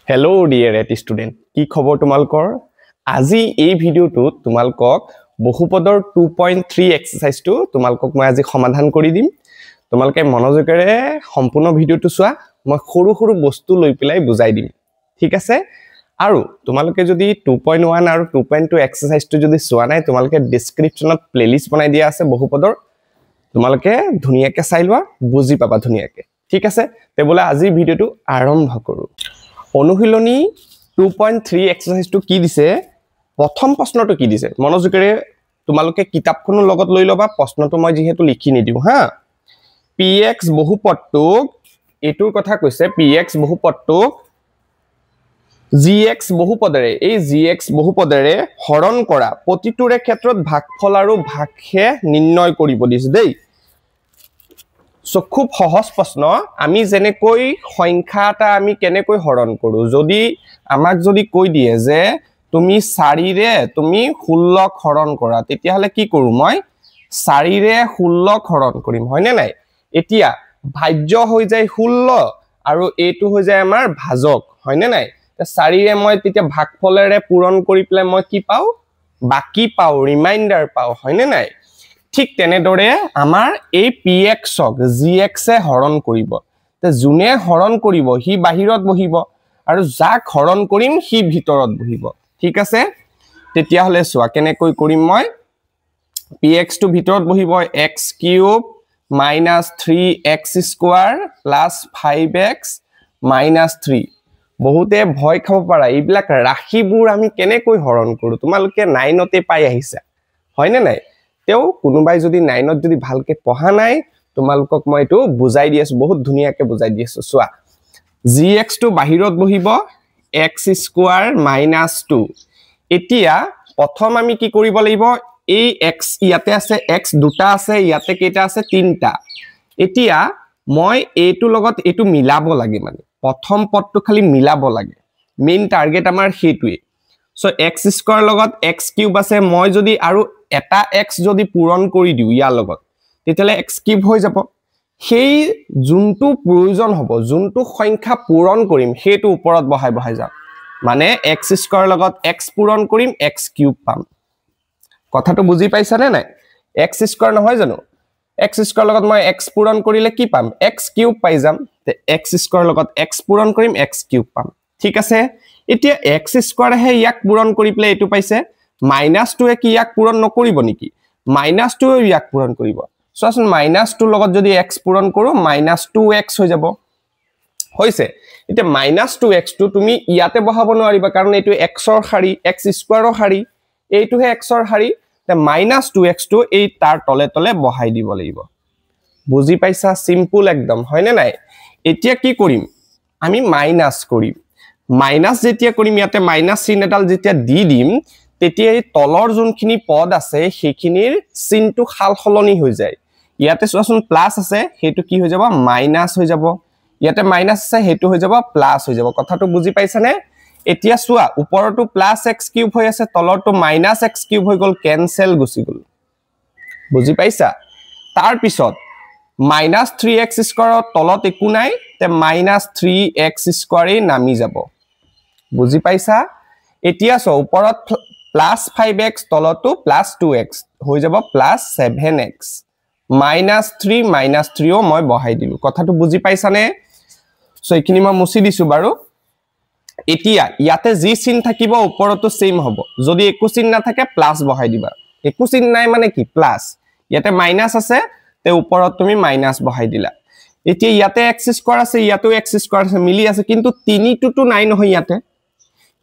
Hello dear student, কি খবৰ তোমালকৰ? আজি এই ভিডিওটো তোমালকক বহুপদৰ 2.3 এক্সাৰসাইজটো তোমালকক মই আজি সমাধান কৰি দিম। তোমালকে মনোযোগেৰে সম্পূৰ্ণ ভিডিওটো চোৱা, মই সৰু সৰু বস্তু লৈ পেলাই বুজাই দিম। ঠিক আছে? আৰু তোমালকে যদি 2.1 আৰু 2.2 এক্সাৰসাইজটো যদি চোৱা নাই, তোমালকে ডেসক্ৰিপচনত প্লেলিষ্ট বনাই দিয়া আছে বহুপদৰ। তোমালকে ধুনিয়াকে চাই লোৱা, বুজি পাবা ধুনিয়াকে। ঠিক আছে? তে বলা আজি ভিডিওটো আৰম্ভ কৰো। অনুশীলনী 2.3 এক্সাৰসাইজটো কি দিছে প্ৰথম প্ৰশ্নটো কি দিছে মনোযোগেৰে তোমালোকে কিতাপখনৰ লগত লৈ লবা প্ৰশ্নটো মই যেহেতু লিখি নিদিও হা px বহুপদটোক এটোৰ কথা কৈছে px বহুপদটোক gx বহুপদৰে এই gx বহুপদৰে হৰণ কৰা প্ৰতিটোৰে ক্ষেত্ৰত ভাগফল আৰু ভাগহে নিৰ্ণয় কৰিব দিছে দেই সো খুব সহজ প্ৰশ্ন আমি জেনেকৈ সংখ্যাটা আমি কেনেকৈ হৰণ কৰো যদি আমাক যদি কৈ দিয়ে যে তুমি 4 ৰে তুমি 16 হৰণ কৰা তেতিয়া হলে কি কৰো মই 4 ৰে 16 হৰণ কৰিম হয়নে নাই এতিয়া ভাজ্য হৈ যায় 16 আৰু এটো হৈ যায় আমাৰ ভাজক হয়নে নাই 4 ৰে মই তেতিয়া ভাগফলৰে পূৰণ কৰি প্লে মই কি পাও বাকি পাও ৰিমাইন্ডাৰ পাও হয়নে নাই ঠিক তেনে দৰে আমাৰ এই px ক gx এ হৰণ কৰিব তে জুনে হৰণ কৰিব হি বাহিৰত বহিব আৰু যাক হৰণ কৰিম হি ভিতৰত বহিব ঠিক আছে তেতিয়া হলে সোৱা কেনেকৈ কৰিম মই px টো ভিতৰত বহিব x cube -3x square 5x - 3 বহুতে ভয় খাব পাৰা এইবিলাক ৰাখিবোৰ আমি কেনেকৈ হৰণ কৰো তোমালোকে 9 তে পাই আহিছা হয়নে নাই তেও কোনোবাই যদি 9 ত যদি ভালকে পঢ়া নাই তোমালোকক মই এটো বুজাই দি আছো বহুত ধুনিয়াকে বুজাই দি আছো সোৱা gx টো বাহিৰত বহিব x স্কয়াৰ -2 এতিয়া প্ৰথম আমি কি কৰিব লাগিব এই x ইয়াতে আছে x দুটা আছে ইয়াতে কেইটা আছে তিনটা এতিয়া মই এটো লগত এটো মিলাব লাগে মানে প্ৰথম পদটো খালি মিলাব লাগে মেইন টাৰ্গেট আমাৰ হেতুৱে সো x স্কয়াৰ লগত x কিউব আছে মই যদি আৰু এটা x যদি পূৰণ কৰি দিও ইয়াৰ লগত তেতিয়ালে x কিউব হৈ যাব সেই যোনটো প্ৰয়োজন হ'ব যোনটো সংখ্যা পূৰণ কৰিম হেতু ওপৰত বহাই যাম মানে x স্কয়াৰ লগত x পূৰণ কৰিম x কিউব পাম কথাটো বুজি পাইছা নে নাই x স্কয়াৰ নহয় জানো x স্কয়াৰ লগত মই x পূৰণ কৰিলে কি পাম x কিউব পাই যাম তে x স্কয়াৰ লগত x পূৰণ কৰিম x কিউব পাম ঠিক আছে এতিয়া x স্কয়াৰ হে ইয়াক পূৰণ কৰি প্লে এটো পাইছে -2 এ কি ইয়াক পূৰণ নকৰিব নেকি -2 এ ইয়াক পূৰণ কৰিব সোৱাচোন -2 লগত যদি x পূৰণ কৰো -2x হৈ যাব হৈছে এতিয়া -2x টো তুমি ইয়াতে বহাব নোৱাৰিবা কাৰণ এটো x ৰ শাৰী x স্কয়াৰৰ শাৰী এইটো হে x ৰ শাৰী তে -2x টো এই তাৰ তলে তলে বহাই দিব লাগিব বুজি পাইছা সিম্পল একদম হয়নে নাই এতিয়া কি কৰিম আমি মাইনাস কৰিম মাইনাস যেতিয়া কৰিম ইয়াতে মাইনাস চিন এডাল যেতিয়া দি দিম তেতিয়া এই তলৰ যোনখিনি পদ আছে সেইখিনিৰ চিনটো খালখলনি হৈ যায় ইয়াতে সোৱাচোন প্লাস আছে হেতু কি হৈ যাব মাইনাস হৈ যাব ইয়াতে মাইনাস আছে হেতু হৈ যাব প্লাস হৈ যাব কথাটো বুজি পাইছা নে এতিয়া সোৱা ওপৰটো +x কিউব হৈ আছে তলৰটো -x কিউব হৈ গল কেনসেল গুচি গল বুজি পাইছা তাৰ পিছত -3x স্কয়াৰৰ তলত একো নাই তে -3x স্কয়াৰে নামি যাব বুজি পাইছা এতিয়া সো ওপৰত +5x তলতো +2x হৈ যাব +7x -3 ও মই বহাই দিলো কথাটো বুজি পাইছা নে সো এখিনি মই মুছি দিছো বাৰু এতিয়া ইয়াতে যি চিন থাকিব ওপৰতো সেম হ'ব যদি একো চিন না থাকে প্লাস বহাই দিবা একো চিন নাই মানে কি প্লাস ইয়াতে মাইনাস আছে তে ওপৰত তুমি মাইনাস বহাই দিলা এতিয়া ইয়াতে x স্কয়াৰ আছে ইয়াতেও x স্কয়াৰ আছে মিলি আছে কিন্তু 3 টো নাই নহয় ইয়াতে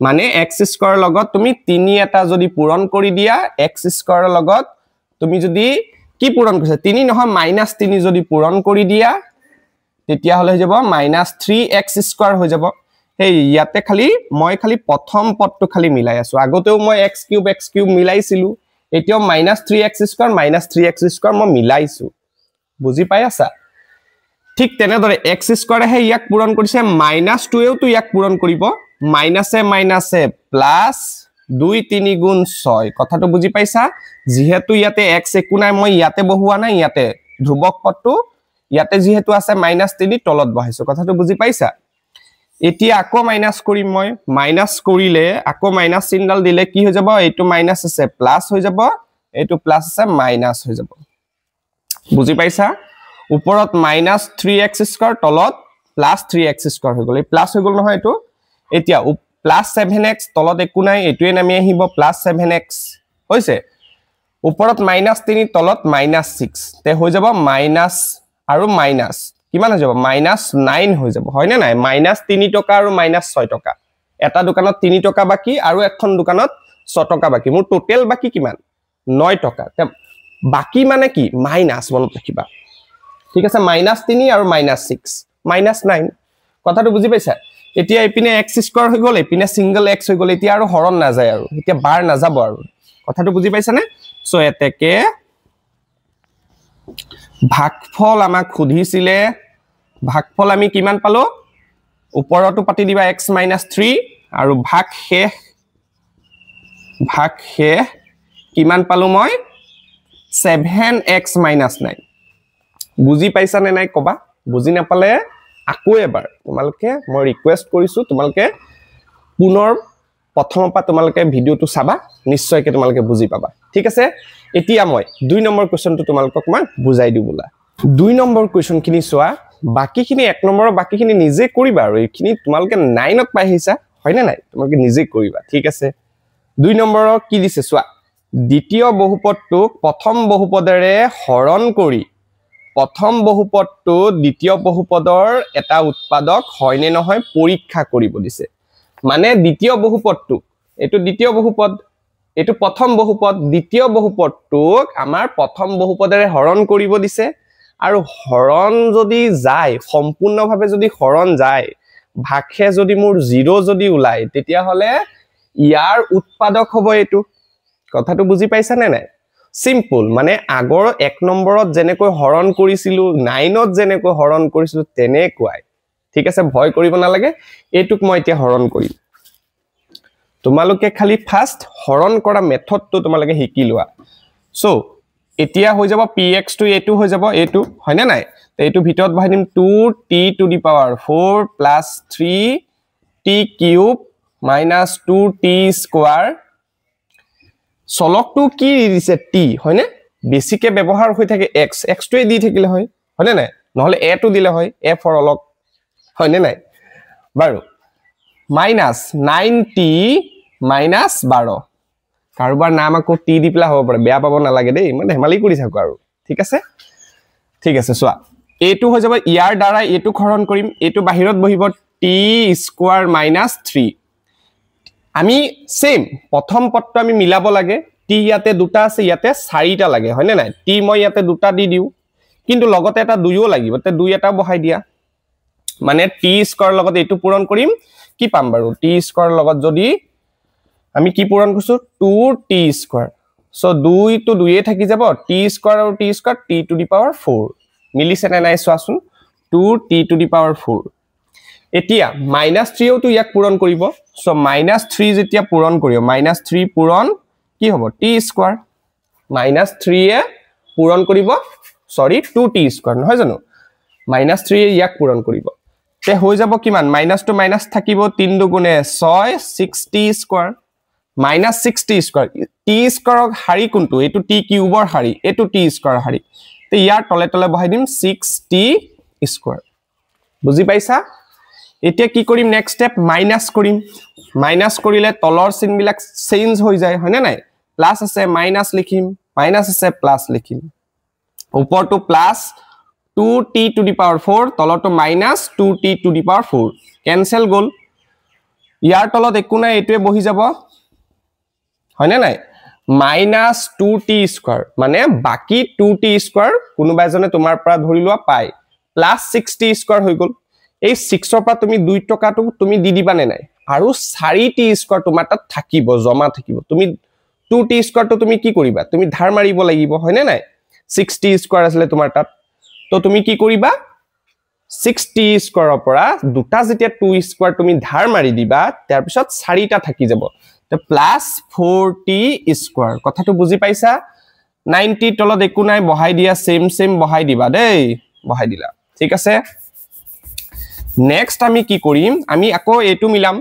মানে x স্কয়াৰ লগত তুমি 3 এটা যদি পূৰণ কৰি দিয়া x স্কয়াৰৰ লগত তুমি যদি কি পূৰণ কৰিছা 3 নহয় -3 যদি পূৰণ কৰি দিয়া তেতিয়া হলে হৈ যাব -3x স্কয়াৰ হৈ যাব হেই ইয়াতে খালি মই খালি প্ৰথম পদটো খালি মিলাই আছো আগতেও মই x কিউব মিলাইছিলো এতিয়াও -3x স্কয়াৰ -3x স্কয়াৰ মই মিলাইছো বুজি পাই আছা ঠিক তেনে দৰে x স্কয়াৰ হে ইয়াক পূৰণ কৰিছে -2 এও তো ইয়াক পূৰণ কৰিব মাইনাসে প্লাস 2 3 গুণ 6 কথাটো বুজি পাইছা যেহেতু ইয়াতে x একো নাই মই ইয়াতে বহুৱা নাই ইয়াতে ধ্ৰুবক পদটো ইয়াতে যেহেতু আছে -3 তলত বহাইছো কথাটো বুজি পাইছা এতিয়া আকৌ মাইনাস কৰিম মই মাইনাস কৰিলে আকৌ মাইনাস চিহ্নডাল দিলে কি হৈ যাব এইটো মাইনাস আছে প্লাস হৈ যাব এইটো প্লাস আছে মাইনাস হৈ যাব বুজি পাইছা ওপৰত মাইনাস 3x² তলত প্লাস 3x² হৈ গল এই প্লাস হৈ গল নহয় এটো এতিয়া প্লাস 7x তলত একো নাই এটোৱে নামি আহিব প্লাস 7x হৈছে ওপৰত মাইনাস 3 তলত মাইনাস 6 তে হৈ যাব মাইনাস আৰু মাইনাস কিমান হৈ যাব মাইনাস 9 হৈ যাব হয় না নাই মাইনাস 3 টকা আৰু মাইনাস 6 টকা এটা দোকানত 3 টকা বাকি আৰু এখন দোকানত 6 টকা বাকি মোৰ টোটাল বাকি কিমান 9 টকা বাকি মানে কি মাইনাস মনত ৰাখিবা ঠিক আছে মাইনাস 3 আৰু মাইনাস 6 মাইনাস 9 কথাটো বুজি পাইছা এতিয়া এপিনে x² হৈ গল এপিনে সিঙ্গল x হৈ গল এতিয়া আৰু হৰণ না যায় আৰু এতিয়া বাৰ না যাব আৰু কথাটো বুজি পাইছা নে সো এতেকে ভাগফল আমাক খুধিছিলে ভাগফল আমি কিমান পালো ওপৰটো পাতি দিবা x - 3 আৰু ভাগ শেষ কিমান পালো মই 7x - 9 বুজি পাইছা নে নাই কবা বুজি নাপালে আকৌ এবাৰ তোমালকে মই ৰিকুৱেষ্ট কৰিছো তোমালকে পুনৰ প্ৰথমৰ পৰা তোমালকে ভিডিওটো চাবা নিশ্চয়কৈ তোমালকে বুজি পাবা ঠিক আছে এতিয়া মই 2 নম্বৰ কোৱেশ্চনটো তোমালকক মই বুজাই দিও বলা 2 নম্বৰ কোৱেশ্চন খিনি চোৱা বাকিখিনি 1 নম্বৰৰ বাকিখিনি নিজে কৰিবা আৰু এইখিনি তোমালকে 9ত পাই আহিছা হয় না নাই তোমালকে নিজে কৰিবা ঠিক আছে 2 নম্বৰৰ কি দিছে চোৱা দ্বিতীয় বহুপদটোক প্ৰথম বহুপদৰে হৰণ কৰি প্ৰথম বহুপদটো দ্বিতীয় বহুপদৰ এটা উৎপাদক হয় নে নহয় পৰীক্ষা কৰিব দিছে মানে দ্বিতীয় বহুপদটো এটো দ্বিতীয় বহুপদ এটো প্ৰথম বহুপদ দ্বিতীয় বহুপদটোক আমাৰ প্ৰথম বহুপদৰে হৰণ কৰিব দিছে আৰু হৰণ যদি যায় সম্পূৰ্ণভাৱে যদি হৰণ যায় ভাগহে যদি মোৰ 0 যদি উলাই তেতিয়া হলে ইয়াৰ উৎপাদক হ'ব এটো কথাটো বুজি পাইছা নে নাই সিম্পল মানে আগৰ 1 নম্বৰত যেনেকৈ হৰণ কৰিছিলো 9ত যেনেকৈ হৰণ কৰিছিলো তেনেকুৱাই ঠিক আছে ভয় কৰিব নালাগে এটুক মই এতিয়া হৰণ কৰিম তোমালোকে খালি ফাৰ্স্ট হৰণ কৰা মেথডটো তোমালোকে শিকি লোৱা সো এতিয়া হৈ যাব px টু এটো হৈ যাব এটো হয় না নাই তে এটো ভিতৰত বহাই দিম 2t to the power 4 plus 3t cube minus 2t square চলকটো কি দিছে t হয় না বেছিকে ব্যৱহাৰ হৈ থাকে x টোৱে দি থাকিলে হয় হয় না নাই নহলে a টো দিলে হয় a ফৰ অলক হয় না নাই বাৰু মাইনাস 9t মাইনাস 12 কাৰোবাৰ নাম আকৌ t দি পেলা হ'ব পাৰে বেয়া পাব নালাগে দেই মানে হেমালি কৰি থাকো আৰু ঠিক আছে চোৱা এটো হৈ যাব ইয়াৰ দ্বাৰা এটো হৰণ কৰিম এটো বাহিৰত বহিব t স্কয়াৰ মাইনাস 3 আমি সেম প্ৰথম পদটো আমি মিলাব লাগে t ইয়াতে দুটা আছে ইয়াতে 4টা লাগে হয় না নাই t মই ইয়াতে দুটা দি দিও কিন্তু লগতে এটা 2ও লাগিব তে 2 এটা বহাই দিয়া মানে t স্কয়াৰ লগত এটো পূৰণ কৰিম কি পাম বাৰু t স্কয়াৰ লগত যদি আমি কি পূৰণ কৰিছো 2t স্কয়াৰ সো 2 to 2 এ থাকি যাব t স্কয়াৰ আৰু t square t two the power 4 মিলিছে না নাই চোৱাচোন 2t টু দি পাৱাৰ 4 এতিয়া -3 ও তো ইয়াক পূৰণ কৰিব সো -3 যেতিয়া পূৰণ কৰিও -3 পূৰণ কি হ'ব t স্কয়াৰ -3 এ পূৰণ কৰিব সৰি 2t স্কয়াৰ নহয় জানো -3 এ ইয়াক পূৰণ কৰিব তে হৈ যাব কিমান মাইনাস টু মাইনাস থাকিব 3 দুগুণে 6 6t square -6t square t স্কয়াৰক হাৰি কোনটো এটো t কিউবৰ হাৰি এটো t স্কয়াৰ হাৰি তে ইয়াৰ তলে তলে বহাই দিম 6t স্কয়াৰ বুজি পাইছা এতিয়া কি কৰিম নেক্সট স্টেপ মাইনাস কৰিম মাইনাস কৰিলে তলৰ চিন বিলাক চেঞ্জ হৈ যায় হয় না নাই প্লাস আছে মাইনাস লিখিম মাইনাস আছে প্লাস লিখিম ওপৰটো plus 2t to the power 4 তলটো minus 2t to the power 4 cancel গল ইয়াৰ তলত একো নাই এটোৱে বহি যাব হয় না নাই মাইনাস 2t স্কয়াৰ মানে বাকি 2t স্কয়াৰ কোনোবা এজনে তোমাৰ পৰা ধৰি লোৱা পাই প্লাস 6t স্কয়াৰ হৈ গল এই 6 ৰ পৰা তুমি 2 টকাটো তুমি দি দিবা নে নাই আৰু 4t স্কয়াৰ তোমাৰ তাত থাকিব জমা থাকিব তুমি 2t স্কয়াৰটো তুমি কি কৰিবা তুমি ধাৰ মাৰিব লাগিব হয় নে নাই 6t স্কয়াৰ আছে তোমাৰ তাত তো তুমি কি কৰিবা 6t স্কয়াৰৰ পৰা দুটা যেতিয়া 2 স্কয়াৰ তুমি ধাৰ মাৰি দিবা তাৰ পিছত 4টা থাকি যাব তে প্লাস 4t স্কয়াৰ কথাটো বুজি পাইছা 90 তলত একো নাই বহাই দিয়া সেম বহাই দিবা দেই বহাই দিলা ঠিক আছে নেক্সট আমি কি কৰিম আমি আকৌ এটো মিলাম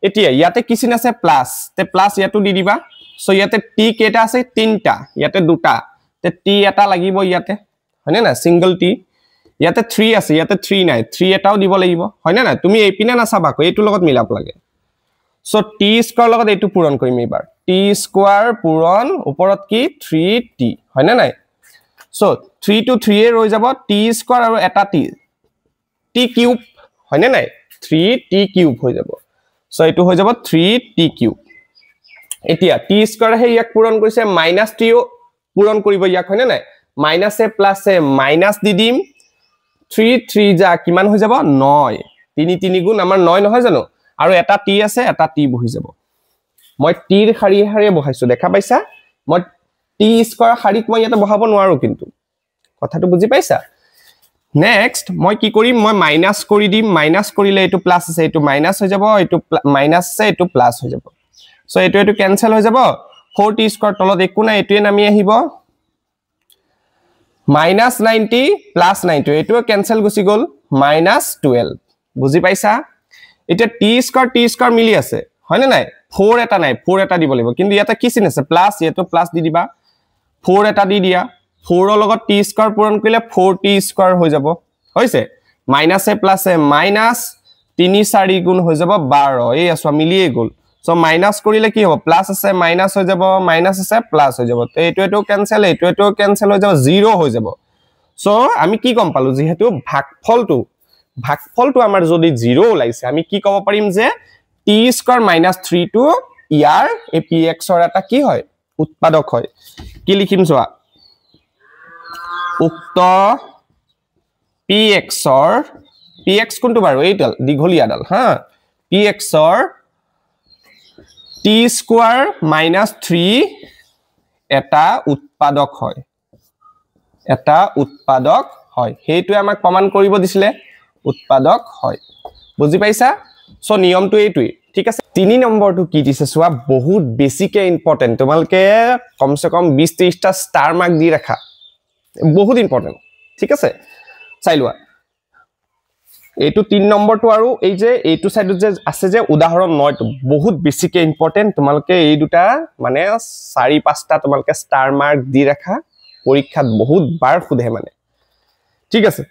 এতিয়া ইয়াতে কি চিন আছে প্লাস তে প্লাস ইয়াতো দি দিবা সো ইয়াতে টি কেটা আছে তিনটা ইয়াতে দুটা তে টি এটা লাগিব ইয়াতে হয়নে না সিঙ্গল টি ইয়াতে 3 আছে ইয়াতে 3 নাই 3 এটাও দিব লাগিব হয়নে না তুমি এই পিনে না চাবা কই এটো লগত মিলাব লাগে সো টি স্কয়ার লগত এটো পূৰণ কৰিম এবাৰ টি স্কয়াৰ পূৰণ ওপৰত কি 3t হয়নে নাই সো 3 to 3 এ ৰৈ যাব টি স্কয়াৰ আৰু এটা টি টি কিউব হয়নে নাই 3t কিউব হৈ যাব সো এটো হৈ যাব 3t কিউব এতিয়া টি স্কয়ার হে ইয়াক পূৰণ কৰিছে -t ও পূৰণ কৰিব ইয়াক হয়নে নাই মাইনাস এ প্লাস এ মাইনাস দি দিম 3 3 যা কিমান হৈ যাব 9 3 3 গুণ আমাৰ 9 নহয় জানো আৰু এটা টি আছে এটা টি বহি যাব মই টিৰ খাৰি খাৰি বহাইছো দেখা পাইছা মই টি স্কয়াৰ খাৰিত মই ইয়াতে বহাব নোৱাৰো কিন্তু কথাটো বুজি পাইছা নেক্সট মই কি কৰিম মই মাইনাস কৰি দিম মাইনাস কৰিলে এটো প্লাস আছে এটো মাইনাস হৈ যাব এটো মাইনাস আছে এটো প্লাস হৈ যাব সো এটো ক্যান্সেল হৈ যাব 4t স্কয়ার তলত একো নাই এটোৱে নামি আহিব -90 প্লাস 90 এটো ক্যান্সেল গুছি গল -12 বুজি পাইছা এটা t স্কয়ার মিলি আছে হয়নে নাই 4 এটা নাই 4 এটা দিব লাগিব কিন্তু ইয়াতে কি চিন আছে প্লাস এটো প্লাস দি দিবা 4 এটা দি দিয়া 4 ৰ লগত t স্কয়াৰ পূৰণ কৰিলে 4t স্কয়ার হৈ যাব হৈছে মাইনাস এ প্লাস এ মাইনাস 3 4 গুণ হৈ যাব 12 এই আসো মিলিয়ে গল সো মাইনাস কৰিলে কি হ'ব প্লাস আছে মাইনাস হৈ যাব মাইনাস আছে প্লাস হৈ যাব তে এটো ক্যান্সেল এটো ক্যান্সেল হৈ যাব 0 হৈ যাব সো আমি কি গম পালো যেহেতু ভাগফলটো আমাৰ যদি 0 ওলাইছে আমি কি ক'ব পাৰিম যে t স্কয়াৰ -3 টো ইয়াৰ এই px ৰ এটা কি হয় উৎপাদক হয় কি লিখিম চোৱা উক্ত px ৰ px কোনটো বাৰু এইডাল দীঘলীয়াডাল হা px ৰ t স্কয়াৰ -3 এটা উৎপাদক হয় হেইটো আমাক প্ৰমাণ কৰিব দিছিলে উৎপাদক হয় বুজি পাইছা সো নিয়মটো এইটোই ঠিক আছে 3 নম্বৰটো কি দিছে চোৱা বহুত বেছিকে ইম্পৰ্টেন্ট তোমালকে কমসে কম 20-30 টা স্টাৰ মাৰ্ক দি ৰাখা বহুত ইম্পৰ্টেন্ট ঠিক আছে চাই লোৱা এইটো 3 নম্বৰটো আৰু এই যে এইটো সাইডত যে আছে যে উদাহৰণ 9 টো বহুত বেছিকে ইম্পৰ্টেন্ট তোমালকে এই দুটা মানে 4-5 টা তোমালকে স্টাৰ মাৰ্ক দি ৰাখা পৰীক্ষাত বহুত বাৰ খুদে মানে ঠিক আছে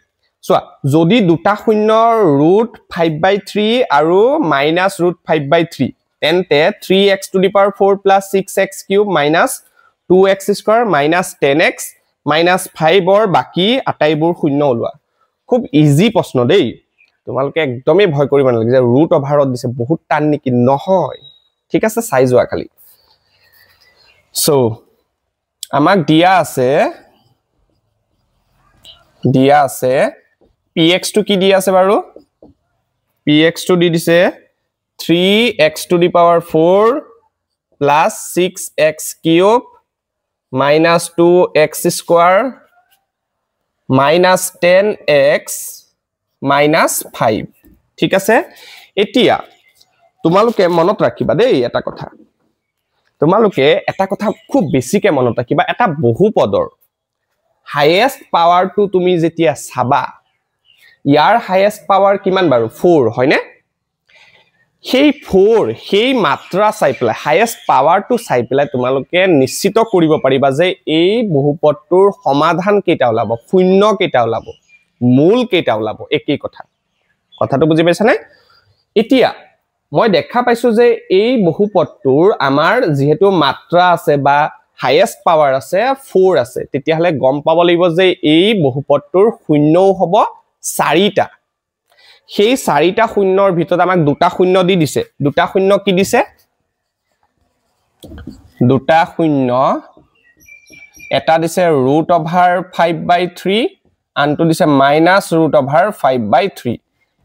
সো যদি দুটা শূন্যৰ √5/3 আৰু -√5/3 তেন্তে 3x to the power 4 plus 6x³ - 2x² - 10x - 5 ৰ বাকি আটাইবোৰ শূন্য ওলোৱা খুব ইজি প্ৰশ্ন দেই তোমালকে একদমই ভয় কৰিব নালাগে যে ৰুট ওভাৰত দিছে বহুত টান নেকি নহয় ঠিক আছে চাই যোৱা খালি সো আমাক দিয়া আছে px to কি দিয়া আছে বাৰু px to দি দিছে 3x to the power 4 plus 6x³ minus 2x² minus 10x minus 5 ঠিক আছে এতিয়া তোমালোকে মনত ৰাখিবা দেই এটা কথা তোমালোকে এটা কথা খুব বেছিকে মনত ৰাখিবা এটা বহুপদৰ হাইয়েস্ট পাৱাৰ টু তুমি যেতিয়া চাবা ইয়াৰ হাইয়েস্ট পাৱাৰ কিমান বাৰু 4 হয়নে সেই 4 সেই মাত্ৰা চাই পেলাই হাইয়েস্ট পাৱাৰ টু চাই পেলাই তোমালোকে নিশ্চিত কৰিব পাৰিবা যে এই বহুপদটোৰ সমাধান কেইটা ওলাব শূন্য কেইটা ওলাব মূল কেইটা ওলাব একেই কথাটো বুজি পাইছা নে এতিয়া মই দেখা পাইছো যে এই বহুপদটোৰ আমাৰ যেহেতু মাত্ৰা আছে বা হাইয়েস্ট পাৱাৰ আছে 4 আছে তেতিয়া হলে গম পাব লাগিব যে এই বহুপদটোৰ শূন্যও হ'ব 4টা সেই 4টা শূন্যৰ ভিতৰত আমাক দুটা শূন্য দি দিছে দুটা শূন্য কি দিছে দুটা শূন্য এটা দিছে √5/3 আনটো দিছে -√5/3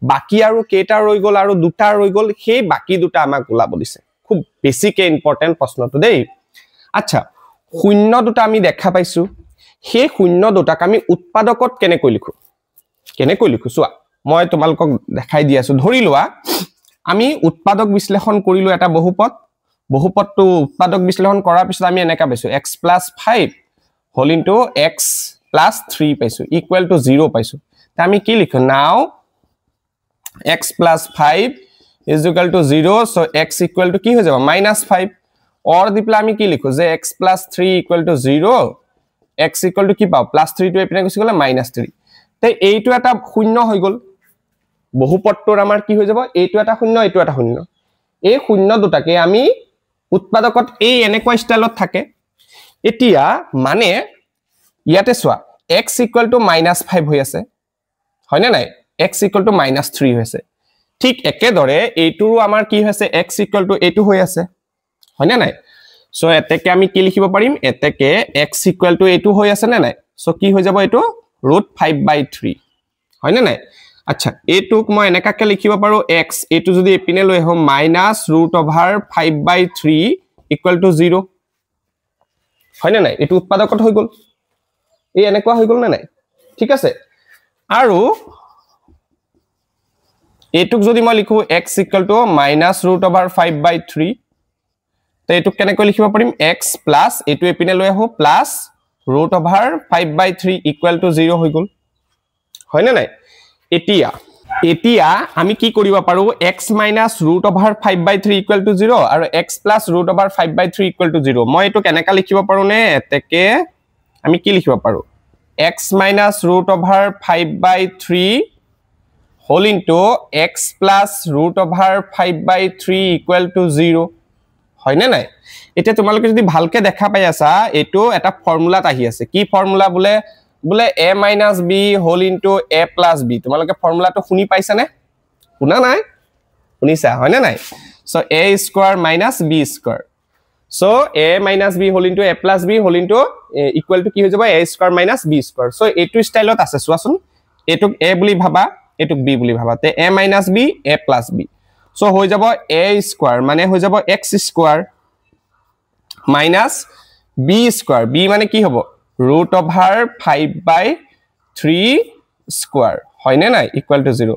বাকি আৰু কেটা ৰৈ গল আৰু দুটা ৰৈ গল সেই বাকি দুটা আমাক ওলাব দিছে খুব বেছিকে ইম্পৰ্টেন্ট প্ৰশ্নটো দেই আচ্ছা শূন্য দুটা আমি দেখা পাইছো সেই শূন্য দুটাক আমি উৎপাদকত কেনেকৈ লিখো চোৱা মই তোমালোকক দেখাই দি আছো ধৰি লোৱা আমি উৎপাদক বিশ্লেষণ কৰিলো এটা বহুপদটো উৎপাদক বিশ্লেষণ কৰাৰ পিছত আমি এনেকা পাইছো x + 5 whole into x + 3 পাইছো equal to 0 পাইছো তা আমি কি লিখো নাও x plus 5 is equal to 0 so x equal to কি হৈ যাব -5 or দি পেলাই আমি কি লিখো যে x plus 3 equal to 0 x equal to কি পাও +3 to এপিনে গুছি গলে -3 তে এইটো এটা শূন্য হৈ গল বহুপদটোৰ আমাৰ কি হৈ যাব এইটো এটা শূন্য এইটো এটা শূন্য এই শূন্য দুটাকে আমি উৎপাদকত এই এনেকুৱা ষ্টাইলত থাকে এতিয়া মানে ইয়াতে সোয়া x equal to -5 হৈ আছে হয়নে নাই x equal to -3 হৈছে ঠিক একেদৰে এইটোৰো আমাৰ কি হৈছে x equal to এইটো হৈ আছে হয়নে নাই সো এতেকে আমি কি লিখিব পাৰিম এতেকে x equal to এইটো হৈ আছে নে নাই সো কি হৈ যাব এইটো √5/3 হয়নে নাই আচ্ছা এইটোক মই এনেকাকে লিখিব পাৰো x এইটো যদি এপিনে লৈ আহো -√5/3 equal to 0 হয়নে নাই এইটো উৎপাদকত হৈ গল এই এনেকুৱা হৈ গল না নাই ঠিক আছে আৰু এইটোক যদি মই লিখো x equal to -√5/3 তে এইটোক কেনেকৈ লিখিব পাৰিম x প্লাস এইটো এপিনে লৈ আহো প্লাস √5/3 equal to 0 হৈ গল হয়নে নাই এতিয়া আমি কি কৰিব পাৰো x -√5/3 equal to 0 আৰু x plus √5/3 equal to 0 মই এইটো কেনেকা লিখিব পাৰো নে এতেকে আমি কি লিখিব পাৰো x -√5/3 whole into x plus √5/3 equal to 0 হয়নে নাই এটা তোমালোকে যদি ভালকে দেখা পাই আছা এটো এটা ফর্মুলাত আহি আছে কি ফর্মুলা বলে a - b whole into a plus b তোমালোকে ফর্মুলাটো শুনি পাইছা নে শুনা নাই শুনিছা হয়নে নাই so a square minus b square so a minus b whole into a plus b whole into equal to কি হৈ যাব a square minus b square so এটো স্টাইলত আছে চোৱাচোন এটোক a বুলি ভাবা এটোক b বুলি ভাবা তে a minus b a plus b so হৈ যাব a square মানে হৈ যাব x square minus b square b মানে কি হ'ব √5/3 square হয়নে নাই equal to 0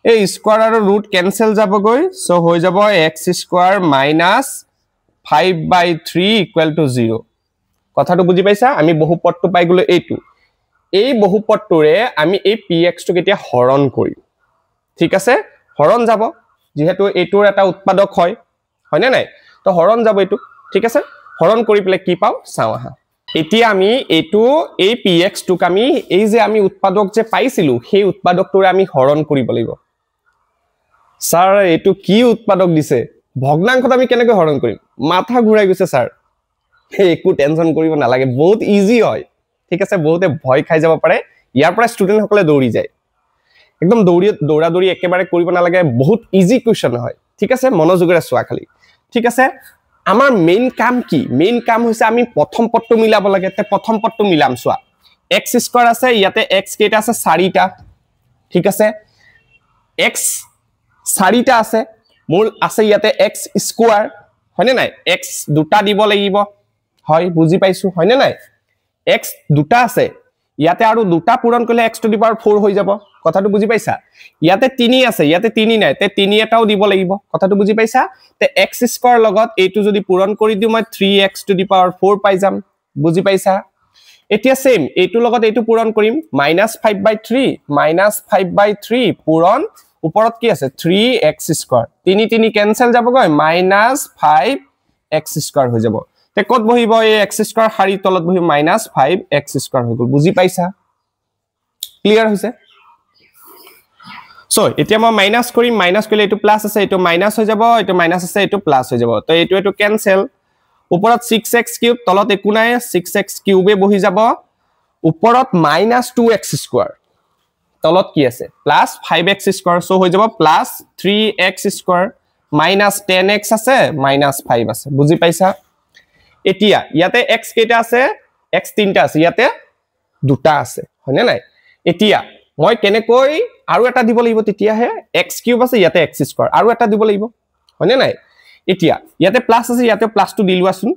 এই স্কয়ার আৰু ৰুট ক্যান্সেল যাবগৈ সো হৈ যাব x square minus 5/3 equal to 0 কথাটো বুজি পাইছা আমি বহুপদটো পাই গলো এইটো এই বহুপদটোৰে আমি এই px টো কেতিয়া হৰণ কৰিম ঠিক আছে হৰণ যাব যেহেতু এইটোৰ এটা উৎপাদক হয় হয়নে নাই তো হৰণ যাব এইটো ঠিক আছে হৰণ কৰি পেলে কি পাও চাও আহা এতিয়া আমি এইটো এই px টোক আমি এই যে আমি উৎপাদক যে পাইছিলো সেই উৎপাদকটোৰে আমি হৰণ কৰিব লাগিব স্যাৰ এইটো কি উৎপাদক দিছে ভগ্নাংশত আমি কেনেকৈ হৰণ কৰিম মাথা ঘুৰাই গৈছে স্যাৰ একো টেনশন কৰিব নালাগে বহুত ইজি হয় ঠিক আছে বহুতে ভয় খাই যাব পাৰে ইয়াৰ পৰা ষ্টুডেন্ট সকলে দৌৰি যায় একদম দৌৰা একেবাৰে কৰিব নালাগে বহুত ইজি কোৱেশ্চন হয় ঠিক আছে মনোযোগৰে চোৱা খালি ঠিক আছে আমাৰ মেইন কাম কি মেইন কাম হৈছে আমি প্ৰথম পদটো মিলাব লাগে তে প্ৰথম পদটো মিলাম চোৱা x স্কয়াৰ আছে ইয়াতে x কেটা আছে 4টা ঠিক আছে x 4টা আছে মূল আছে ইয়াতে x স্কয়াৰ হয়নে নাই x দুটা দিব লাগিব হয় বুজি পাইছো হয়নে নাই x দুটা আছে ইয়াতে আৰু দুটা পূৰণ কৰিলে x টু দি পাৱাৰ 4 হৈ যাব কথাটো বুজি পাইছা ইয়াতে 3 আছে ইয়াতে 3 নাই তে 3 এটাও দিব লাগিব কথাটো বুজি পাইছা তে x স্কয়াৰ লগত এইটো যদি পূৰণ কৰি দিও মই 3x টু দি পাৱাৰ 4 পাই যাম বুজি পাইছা এতিয়া সেম এইটো লগত এইটো পূৰণ কৰিম -5/3 পূৰণ ওপৰত কি আছে 3x স্কয়াৰ 3 ক্যান্সেল যাবগৈ -5x স্কয়াৰ হৈ যাব তে কত বহিব এই x স্কয়াৰ হাৰি তলত বহি -5x স্কয়াৰ হৈ গল বুজি পাইছা ক্লিয়াৰ হৈছে সো এতিয়া মই মাইনাস কৰিম মাইনাস কৰিলে এটো প্লাস আছে এটো মাইনাস হৈ যাব এটো মাইনাস আছে এটো প্লাস হৈ যাব তো এটো ক্যান্সেল ওপৰত 6x কিউব তলত একো নাই 6x কিউবে বহি যাব ওপৰত -2x স্কয়াৰ তলত কি আছে +5x স্কয়াৰ সো হৈ যাব +3x স্কয়াৰ -10x আছে -5 আছে বুজি পাইছা এতিয়া ইয়াতে x কেটা আছে x তিনটা আছে ইয়াতে দুটা আছে হয়নে নাই এতিয়া মই কেনেকৈ আৰু এটা দিব লাগিব তেতিয়া হে x কিউব আছে ইয়াতে x স্কয়াৰ আৰু এটা দিব লাগিব হয়নে নাই এতিয়া ইয়াতে প্লাস আছে ইয়াতে প্লাসটো দিলুৱাছুন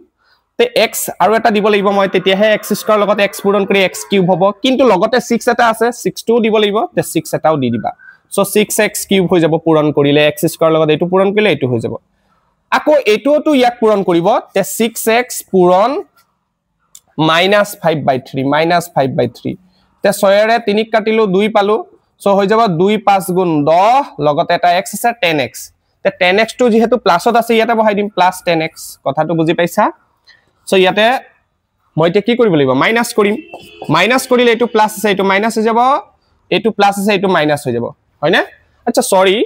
তে x আৰু এটা দিব লাগিব মই তেতিয়া হে x স্কয়াৰ লগত x পূৰণ কৰি x কিউব হ'ব কিন্তু লগতে 6 এটা আছে 6 টো দিব লাগিব তে 6 এটাও দি দিবা সো 6x কিউব হৈ যাব পূৰণ কৰিলে x স্কয়াৰ লগত এইটো পূৰণ কৰিলে এইটো হৈ যাব আকৌ এইটোটো ইয়াক পূৰণ কৰিব তে 6x পূৰণ -5/3 তে 6 ৰে 3 কাটিলো 2 পালো সো হৈ যাব 2 5 গুণ 10 লগতে এটা x আছে 10x তে 10x টো যেহেতু প্লাসত আছে ইয়াতে বহাই দিম প্লাস 10x কথাটো বুজি পাইছা সো ইয়াতে মই তে কি কৰিব লাগিব মাইনাস কৰিম মাইনাস কৰিলে এটো প্লাস আছে এটো মাইনাস হৈ যাব এটো প্লাস আছে এটো মাইনাস হৈ যাব হয় না আচ্ছা সৰি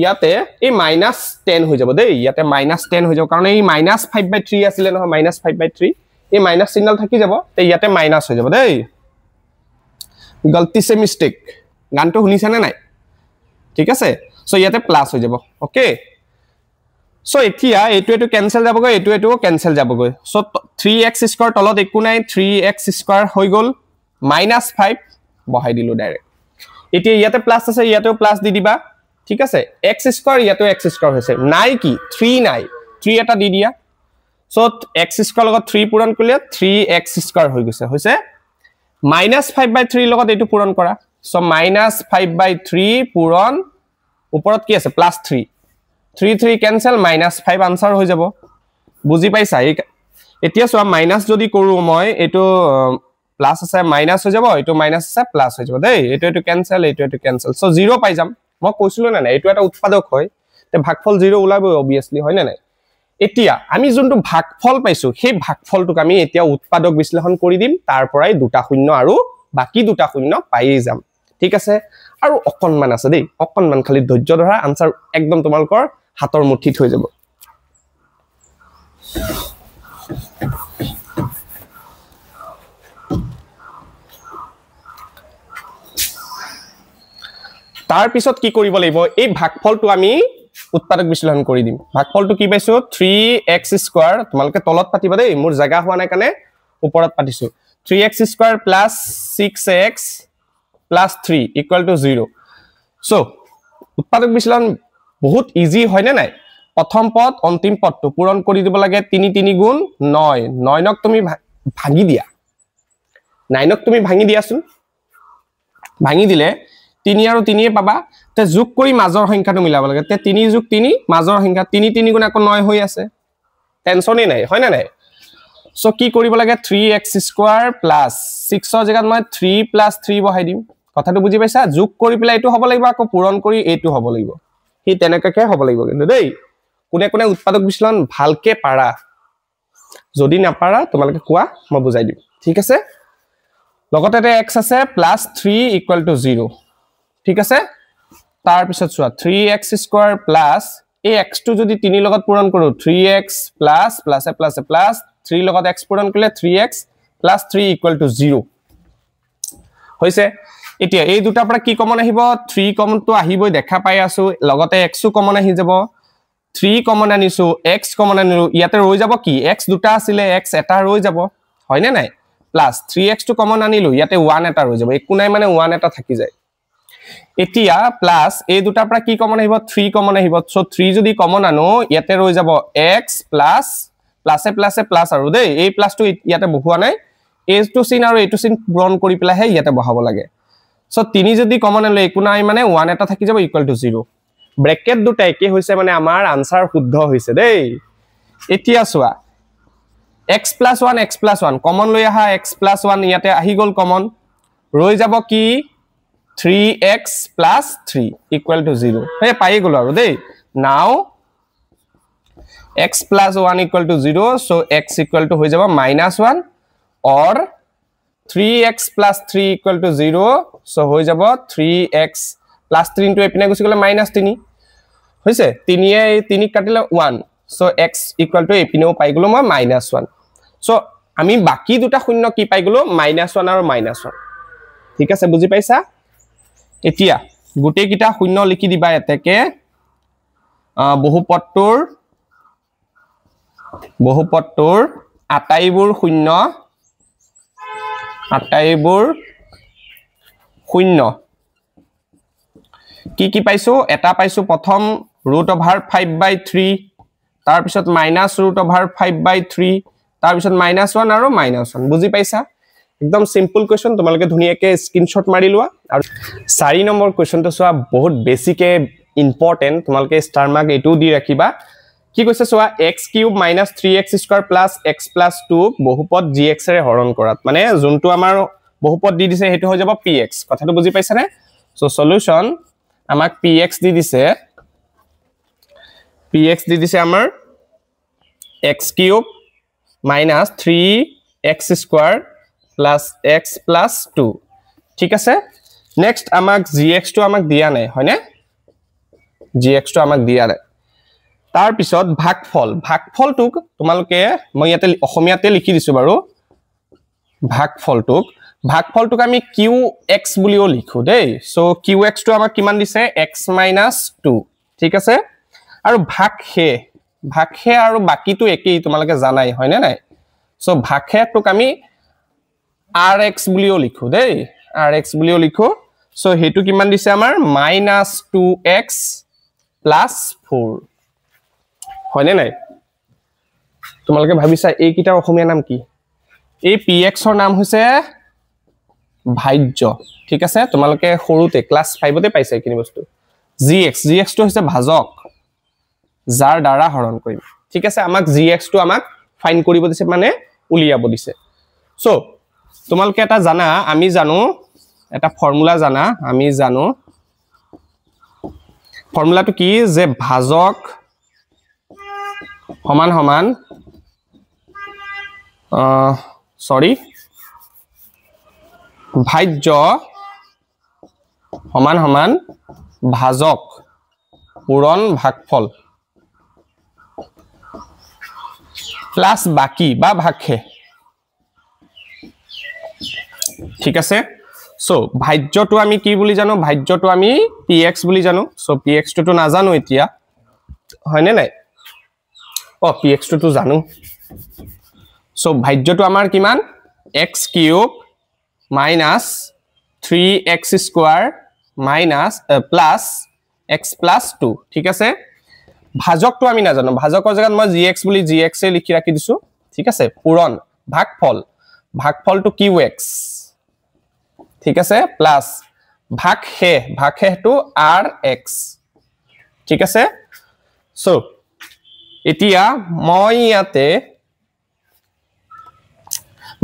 ইয়াতে এই মাইনাস 10 হৈ যাব দেই ইয়াতে মাইনাস 10 হৈ যাব কাৰণ এই মাইনাস 5/3 আছিল নহয় মাইনাস 5/3 এই মাইনাস সিগনেল থাকি যাব তে ইয়াতে মাইনাস হৈ যাব দেই গলতি সে মিস্টেক গানটো শুনিছা নে নাই ঠিক আছে সো ইয়াতে প্লাস হৈ যাব ওকে সো এতিয়া এটো ক্যান্সেল যাবগৈ এটো ক্যান্সেল যাবগৈ সো 3x² তলত একু নাই 3x² হৈ গল -5 বহাই দিলো ডাইৰেক্ট এতিয়া ইয়াতে প্লাস আছে ইয়াতেও প্লাস দি দিবা ঠিক আছে x² ইয়াতেও x² হৈছে নাই কি 3 নাই 3 এটা দি দিয়া সো x² লগত 3 পূৰণ কৰিলে 3x² হৈ গৈছে হৈছে -5/3 লগত এটো পূৰণ কৰা সো -5/3 পূৰণ ওপৰত কি আছে +3 3 ক্যান্সেল -5 আনসাৰ হৈ যাব বুজি পাইছা এতিয়া সো মাইনাস যদি কৰো মই এটো প্লাস আছে মাইনাস হৈ যাব এটো মাইনাস আছে প্লাস হৈ যাব দেই এটো ক্যান্সেল এটো ক্যান্সেল সো 0 পাই যাম মই কৈছিলো না না এটো এটা উৎপাদক হয় তে ভাগফল 0 ওলাবই অবিয়াসলি হয় না নাই এতিয়া আমি যোনটো ভাগফল পাইছো সেই ভাগফলটোক আমি এতিয়া উৎপাদক বিশ্লেষণ কৰি দিম তাৰ পৰাই দুটা শূন্য আৰু বাকি দুটা শূন্য পাইয়ে যাম ঠিক আছে আৰু অকনমান আছে দেই অকনমান খালি ধৈৰ্য ধৰা আনসাৰ একদম তোমালকৰ হাতৰ মুঠিত হৈ যাব তাৰ পিছত কি কৰিব লাগিব এই ভাগফলটো আমি উৎপাদক বিশ্লেষণ কৰি দিম ভাগফলটো কি পাইছো 3x² তোমালকে তলত পাতিবা দেই মোৰ জায়গা হোৱা নাই কানে ওপৰত পাতিছো 3x² + 6x + 3 = 0 সো উৎপাদক বিশ্লেষণ বহুত ইজি হয় না নাই প্ৰথম পদ অন্তিম পদটো পূৰণ কৰি দিব লাগে 3 3 গুণ 9 9 ক তুমি ভাঙি দিয়া 9 ক তুমি ভাঙি দিয়াছুন ভাঙি দিলে 3 আৰু 3 এ পাবা তে যোগ কৰি মাজৰ সংখ্যাটো মিলাব লাগে তে 3 যোগ 3 মাজৰ সংখ্যা 3 3 গুণ আকৌ 9 হৈ আছে টেনচনই নাই হয় না নাই সো কি কৰিব লাগে 3x² + 6 ৰ জায়গাত মই 3 + 3 বহাই দিম কথাটো বুজি পাইছা যোগ কৰি পেলাই এটো হ'ব লাগিব আকৌ পূৰণ কৰি এটো হ'ব লাগিব হি তেনেকাকে হ'ব লাগিব কিন্তু দেই কোনে কোনে উৎপাদক বিশ্লেষণ ভালকে পাৰা যদি না পাৰা তোমালকে কোৱা মই বুজাই দিম ঠিক আছে লগতে x আছে +3 = 0 ঠিক আছে তাৰ পিছত চোৱা 3x² এই x টো যদি 3 লগত পূৰণ কৰো 3x + 3 লগত x পূৰণ কৰিলে 3x + 3 = 0 হৈছে এতিয়া এই দুটাৰ পৰা কি কমন আহিব 3 কমন তো আহিবই দেখা পাই আছো লগতে x ও কমন আহি যাব 3 কমন আনিছো x কমন আনিলো ইয়াতে ৰৈ যাব কি x দুটা আছিল x এটা ৰৈ যাব হয় নে নাই প্লাস 3x টো কমন আনিলো ইয়াতে 1 এটা ৰৈ যাব একু নাই মানে 1 এটা থাকি যায় এতিয়া প্লাস এই দুটাৰ পৰা কি কমন আহিব 3 কমন আহিব সো 3 যদি কমন আনো ইয়াতে ৰৈ যাব x প্লাস আৰু দেই এই প্লাসটো ইয়াতে বহুৱা নাই এইটো চিন আৰু এইটো চিন পূৰণ কৰি পেলাহে ইয়াতে বহাব লাগে সো 3 যদি কমন আনিলে একু নাই মানে 1 এটা থাকি যাব = 0 ব্ৰেকেট দুটা একে হৈছে মানে আমাৰ আনসাৰ শুদ্ধ হৈছে দেই এতিয়া চোৱা x + 1 কমন লৈ আহা x + 1 ইয়াতে আহি গল কমন ৰৈ যাব কি 3x + 3 = 0 হে পাই গলো আৰু দেই নাও x + 1 = 0 so x = হৈ যাব -1 or 3x + 3 = 0 so হৈ যাব 3x + 3 টো এপিনে গুছি গলে -3 হৈছে 3 এ 3 কাটিলে 1 so x = এপিনেও পাই গলো মই -1 so আমি বাকি দুটা শূন্য কি পাই গলো -1 আৰু -1 ঠিক আছে বুজি পাইছা এতিয়া গুটে কিটা শূন্য লিখি দিবা এতেকে বহুপদটোৰ আটাইবোৰ শূন্য কি পাইছো এটা পাইছো প্ৰথম √5/3 তাৰ পিছত -√5/3 তাৰ পিছত -1 আৰু -1 বুজি পাইছা একদম সিম্পল কোৱেশ্চন তোমালকে ধুনিয়াকে স্ক্ৰিনশ্বট মাৰি লোৱা আৰু 4 নম্বৰ কোৱেশ্চনটো চোৱা বহুত বেছিকে ইম্পৰ্টেন্ট তোমালকে ষ্টাৰ মাৰ্ক এটো দি ৰাখিবা কি কৈছে চোৱা x³ - 3x² + x + 2 বহুপদ gx ৰে হৰণ কৰাত মানে যোনটো আমাৰ বহুপদ দি দিছে হেতু হৈ যাব px কথাটো বুজি পাইছানে সো সলিউশন আমাক px দি দিছে আমাৰ x cube minus 3x square plus x plus 2 ঠিক আছে নেক্সট আমাক gx টো আমাক দিয়া নাই হয়নে gx টো আমাক দিয়া নাই তাৰ পিছত ভাগফলটোক তোমালোকে মই ইয়াতে অসমীয়াতে লিখি দিছো বাৰু ভাগফলটোক আমি qx বুলিও লিখো দেই সো qx টো আমাক কিমান দিছে x - 2 ঠিক আছে আৰু ভাগহে আৰু বাকিটো একেই তোমালোকে জানাই হয়নে নাই সো ভাগহেটোক আমি rx বুলিও লিখো দেই rx বুলিও লিখো সো হেতু কিমান দিছে আমাৰ -2x + 4 হয়নে নাই তোমালোকে ভাবিছা এই কিটাৰ অসমীয়া নাম কি এই px ৰ নাম হৈছে ভাজ্য ঠিক আছে তোমালোকে সৰুতে ক্লাস 5 তে পাইছে কিনি বস্তু gx টো হৈছে ভাজক যাৰ দ্বাৰা হৰণ কৰিম ঠিক আছে আমাক gx টো আমাক ফাইন কৰিব দিছে মানে উলিয়াব দিছে সো তোমালোকে এটা জানা আমি জানো এটা ফৰ্মুলা জানা আমি জানো ফৰ্মুলাটো কি যে ভাজক সমান সমান ভাজ্য সমান সমান ভাজক পূৰণ ভাগফল প্লাস বাকি বা ভাগহে ঠিক আছে সো ভাজ্যটো আমি কি বুলি জানো ভাজ্যটো আমি px বুলি জানো সো px টো নাজানো এতিয়া হয়নে নাই px টো জানো সো ভাজ্যটো আমাৰ কিমান x cube minus 3x square minus plus x plus 2 ঠিক আছে ভাজকটো আমি নাজানো ভাজকৰ জায়গাত মই gx বুলি gx এ লিখি ৰাখি দিছো ঠিক আছে পূৰণ ভাগফলটো qx ঠিক আছে প্লাস ভাগহেটো rx ঠিক আছে সো এতিয়া মই ইয়াতে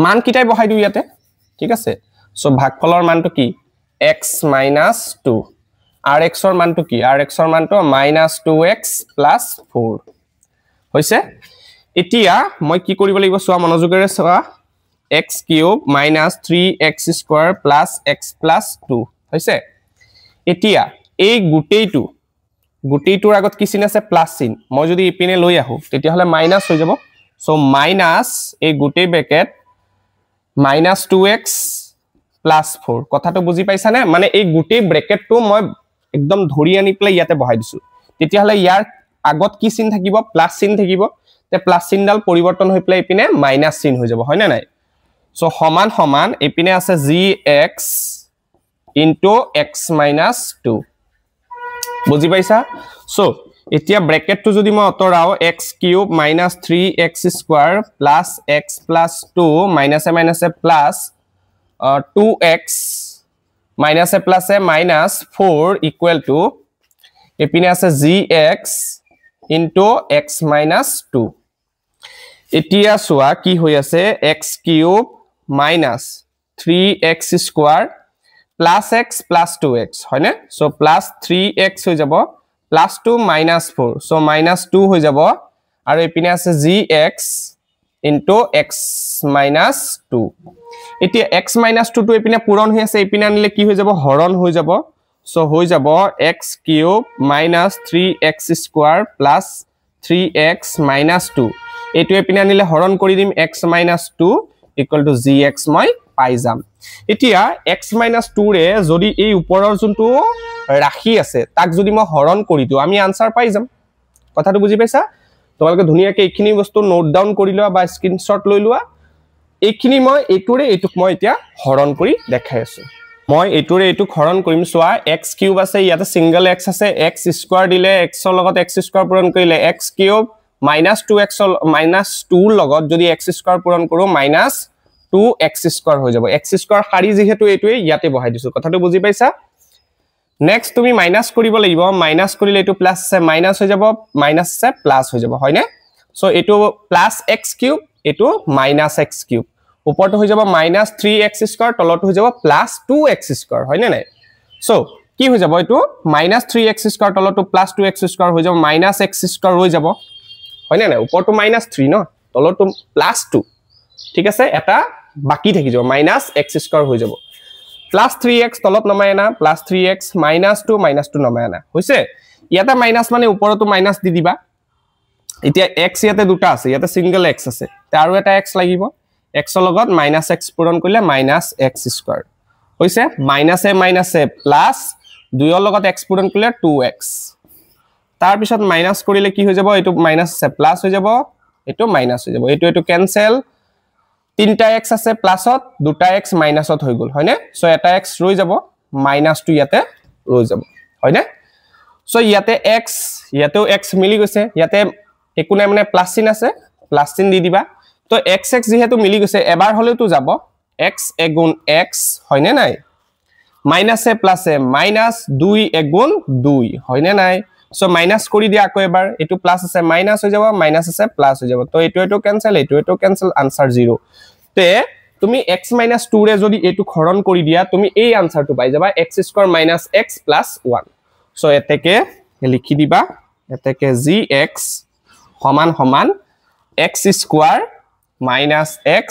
মান কিটাই বহাই দিও ইয়াতে ঠিক আছে সো ভাগফলৰ মানটো কি x - 2 rx ৰ মানটো কি rx ৰ মানটো -2x + 4 হৈছে এতিয়া মই কি কৰিব লাগিব সোৱা মনোযোগেৰে সোৱা x cube -3x square + x + 2 হৈছে এতিয়া এই গুটেইটোৰ আগত কি চিন আছে প্লাস চিন মই যদি ইপিনে লৈ আহো তেতিয়া হলে মাইনাস হৈ যাব সো মাইনাস এই গুটেই ব্ৰেকেট -2x + 4 কথাটো বুজি পাইছা নে মানে এই গুটেই ব্ৰেকেটটো মই একদম ধৰি আনি প্লে ইয়াতে বহাই দিছো তেতিয়া হলে ইয়াৰ আগত কি চিন থাকিব প্লাস চিন থাকিব তে প্লাস চিনডাল পৰিৱৰ্তন হৈ প্লে ইপিনে মাইনাস চিন হৈ যাব হয় না নাই সো সমান সমান ইপিনে আছে gx * x - 2 বুজি পাইছা সো এতিয়া ব্ৰেকেটটো যদি মই অতৰাও x cube -3x square + x + 2 - A plus 2x minus a plus a minus 4 equal to epine ase gx into x minus 2 etia soa ki hoi ase x cube minus 3x square plus x plus 2x hoine so plus 3x hoi jabo plus 2 minus 4 so minus 2 hoi jabo aru epine ase gx into x minus 2 এতিয়া x - 2 টো এপিনে পূৰণ হৈ আছে এপিনে আনিলে কি হৈ যাব হৰণ হৈ যাব সো হৈ যাব x cube -3x square + 3x - 2 এটো এপিনে আনিলে হৰণ কৰি দিম x - 2 = gx মই পাই যাম এতিয়া x - 2 ৰে যদি এই ওপৰৰ যোনটো ৰাখি আছে তাক যদি মই হৰণ কৰি দিও আমি আনসাৰ পাই যাম কথাটো বুজি পাইছা তোমালোকে ধুনিয়াকে এইখিনি বস্তু নোট ডাউন কৰি লোৱা বা স্ক্ৰিনশ্বট লৈ লোৱা এইখিনি মই এটোৰে এটুক মই এতিয়া হৰণ কৰি দেখাই আছো মই এটোৰে এটুক হৰণ কৰিম সোৱা x কিউব আছে ইয়াতে সিঙ্গল x আছে x স্কয়াৰ দিলে x ৰ লগত x স্কয়াৰ পূৰণ কৰিলে x কিউব -2x -2 লগত যদি x স্কয়াৰ পূৰণ কৰো -2x স্কয়াৰ হৈ যাব x স্কয়াৰ খাৰি যেহেতু এটোৱে ইয়াতে বহাই দিছো কথাটো বুজি পাইছা নেক্সট তুমি মাইনাস কৰিব লাগিব মাইনাস কৰিলে এটো প্লাস আছে মাইনাস হৈ যাব মাইনাস আছে প্লাস হৈ যাব হয়নে সো এটো প্লাস x কিউব এটো -x কিউব উপৰটো হৈ যাব -3x স্কয়াৰ তলটো হৈ যাব +2x স্কয়াৰ হয়নে নাই সো কি হৈ যাব এটো -3x স্কয়ার তলটো +2x স্কয়ার হৈ যাব -x স্কয়ার হৈ যাব হয় না না উপৰটো -3 ন তলটো +2 ঠিক আছে এটা বাকি থাকি যাব -x স্কয়ার হৈ যাব +3x তলত নমাই আনা +3x -2 নমাই আনা হৈছে ইয়াতে মাইনাস মানে উপৰটো মাইনাস দি দিবা এতিয়া x ইয়াতে দুটা আছে ইয়াতে সিঙ্গেল x আছে তে আৰু এটা x লাগিব x ৰ লগত -x পূৰণ কৰিলে -x স্কয়াৰ হৈছে -a প্লাস 2 ৰ লগত x পূৰণ কৰিলে 2x তাৰ পিছত মাইনাস কৰিলে কি হৈ যাব এটো মাইনাস আছে প্লাস হৈ যাব এটো মাইনাস হৈ যাব এটো ক্যান্সেল তিনটা x আছে প্লাসত দুটা x মাইনাসত হৈ গল হয়নে সো এটা x ৰৈ যাব -2 ইয়াতে ৰৈ যাব হয়নে সো ইয়াতে x ইয়াতেও x মিলি গৈছে ইয়াতে একো নাই মানে প্লাস চিন আছে প্লাস চিন দি দিবা তো x যেহেতু মিলি গৈছে এবাৰ হলেও তো যাব x এগুণ x হয়নে নাই মাইনাসে প্লাসে -2 এগুণ 2 হয়নে নাই সো মাইনাস কৰি দিয়া আকৌ এবাৰ এটো প্লাস আছে মাইনাস হৈ যাব মাইনাস আছে প্লাস হৈ যাব তো এটো ক্যান্সেল এটো ক্যান্সেল আনসার 0 তে তুমি x - 2 ৰে যদি এটো খৰণ কৰি দিয়া তুমি এই আনসারটো পাই যাবা x স্কয়ার - x + 1 সো এতেকে লিখি দিবা এতেকে gx সমান সমান x স্কয়ার - x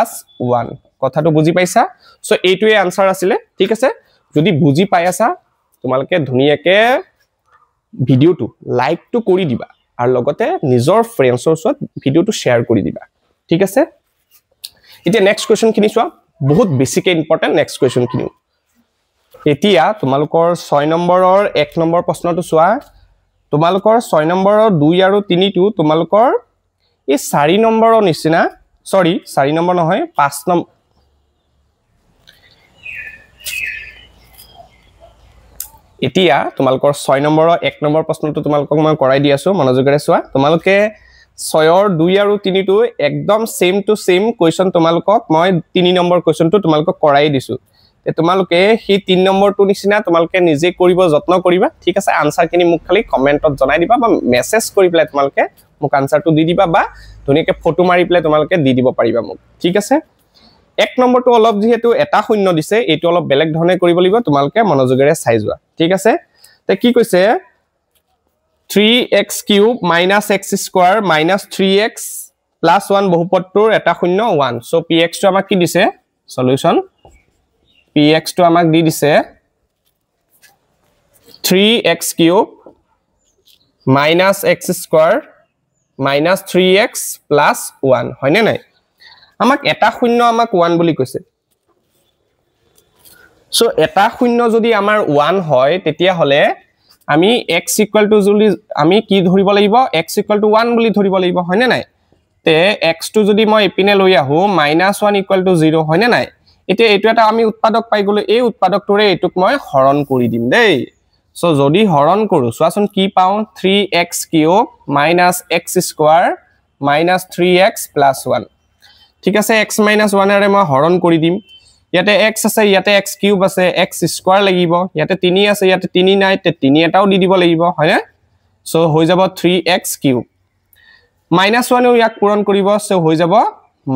+ 1 কথাটো বুজি পাইছা সো এইটোৱে আনসার আছিল ঠিক আছে যদি বুজি পাই আছা তোমালকে ধুনিয়াকে ভিডিওটো লাইকটো কৰি দিবা আৰু লগতে নিজৰ ফ্ৰেন্ডছৰ ওচৰত ভিডিওটো শেয়াৰ কৰি দিবা ঠিক আছে এতিয়া নেক্সট কোৱেশ্চন কিনি চোৱা বহুত বেছিকে ইম্পৰ্টেন্ট নেক্সট কোৱেশ্চন কিনি এতিয়া তোমালোকৰ 6 নম্বৰৰ 1 নম্বৰ প্ৰশ্নটো চোৱা তোমালোকৰ 6 নম্বৰৰ 2 আৰু 3 টো তোমালোকৰ এই 4 নম্বৰৰ নিচিনা সৰি 4 নম্বৰ নহয় 5 নম্বৰ এতিয়া তোমালোকৰ 6 নম্বৰৰ 1 নম্বৰ প্ৰশ্নটো তোমালোকক মই কৰাই দি আছো মনোযোগৰে চোৱা তোমালোকে 6 ৰ 2 আৰু 3 টো একদম সেম টু সেম কোৱেশ্চন তোমালোকক মই 3 নম্বৰ কোৱেশ্চনটো তোমালোকক কৰাই দিছো তে তোমালোকে হি 3 নম্বৰটো নিচিনা তোমালোকে নিজে কৰিব যত্ন কৰিবা ঠিক আছে আনসাৰ কিনি মোক খালি কমেন্টত জনাই দিবা বা মেছেজ কৰি প্লে তোমালোকে মোক আনসাৰটো দি দিবা বা ধুনিয়াকে ফটো মাৰি প্লে তোমালোকে দি দিব পাৰিবা মোক ঠিক আছে 1 নম্বৰটো অলপ যেহেতু এটা শূন্য দিছে এটো অলপ বেলেগ ধৰণে কৰিব লাগিব তোমালোকে মনোযোগৰে চাই যোৱা ঠিক আছে তে কি কৈছে 3x³ - x স্কয়াৰ - 3x + 1 বহুপদটোৰ এটা শূন্য 1 সো px টো আমাক কি দিছে সলিউশন px টো আমাক দি দিছে 3x³ - x স্কয়ার - 3x + 1 হয়নে নাই আমাক এটা শূন্য আমাক 1 বুলি কৈছে সো এটা শূন্য যদি আমাৰ 1 হয় তেতিয়া হলে আমি x = যদি আমি কি ধৰিব লাগিব x = 1 বুলি ধৰিব লাগিব হয়নে নাই তে x টো যদি মই ইপিনে লৈ আহো -1 = 0 হয়নে নাই এতিয়া এটো এটা আমি উৎপাদক পাই গলো এই উৎপাদকটোৰে এটুক মই হৰণ কৰি দিম দেই সো যদি হৰণ কৰো সোৱাচোন কি পাও 3x³ - x স্কয়াৰ - 3x + 1 ঠিক আছে x - 1 ৰে মই হৰণ কৰি দিম ইয়াতে x আছে ইয়াতে x³ আছে x স্কয়ার লাগিব ইয়াতে 3 আছে ইয়াতে 3 নাই তে 3 এটাও দি দিব লাগিব হয়নে সো হৈ যাব 3x³ -1 ও ইয়াক পূৰণ কৰিব সো হৈ যাব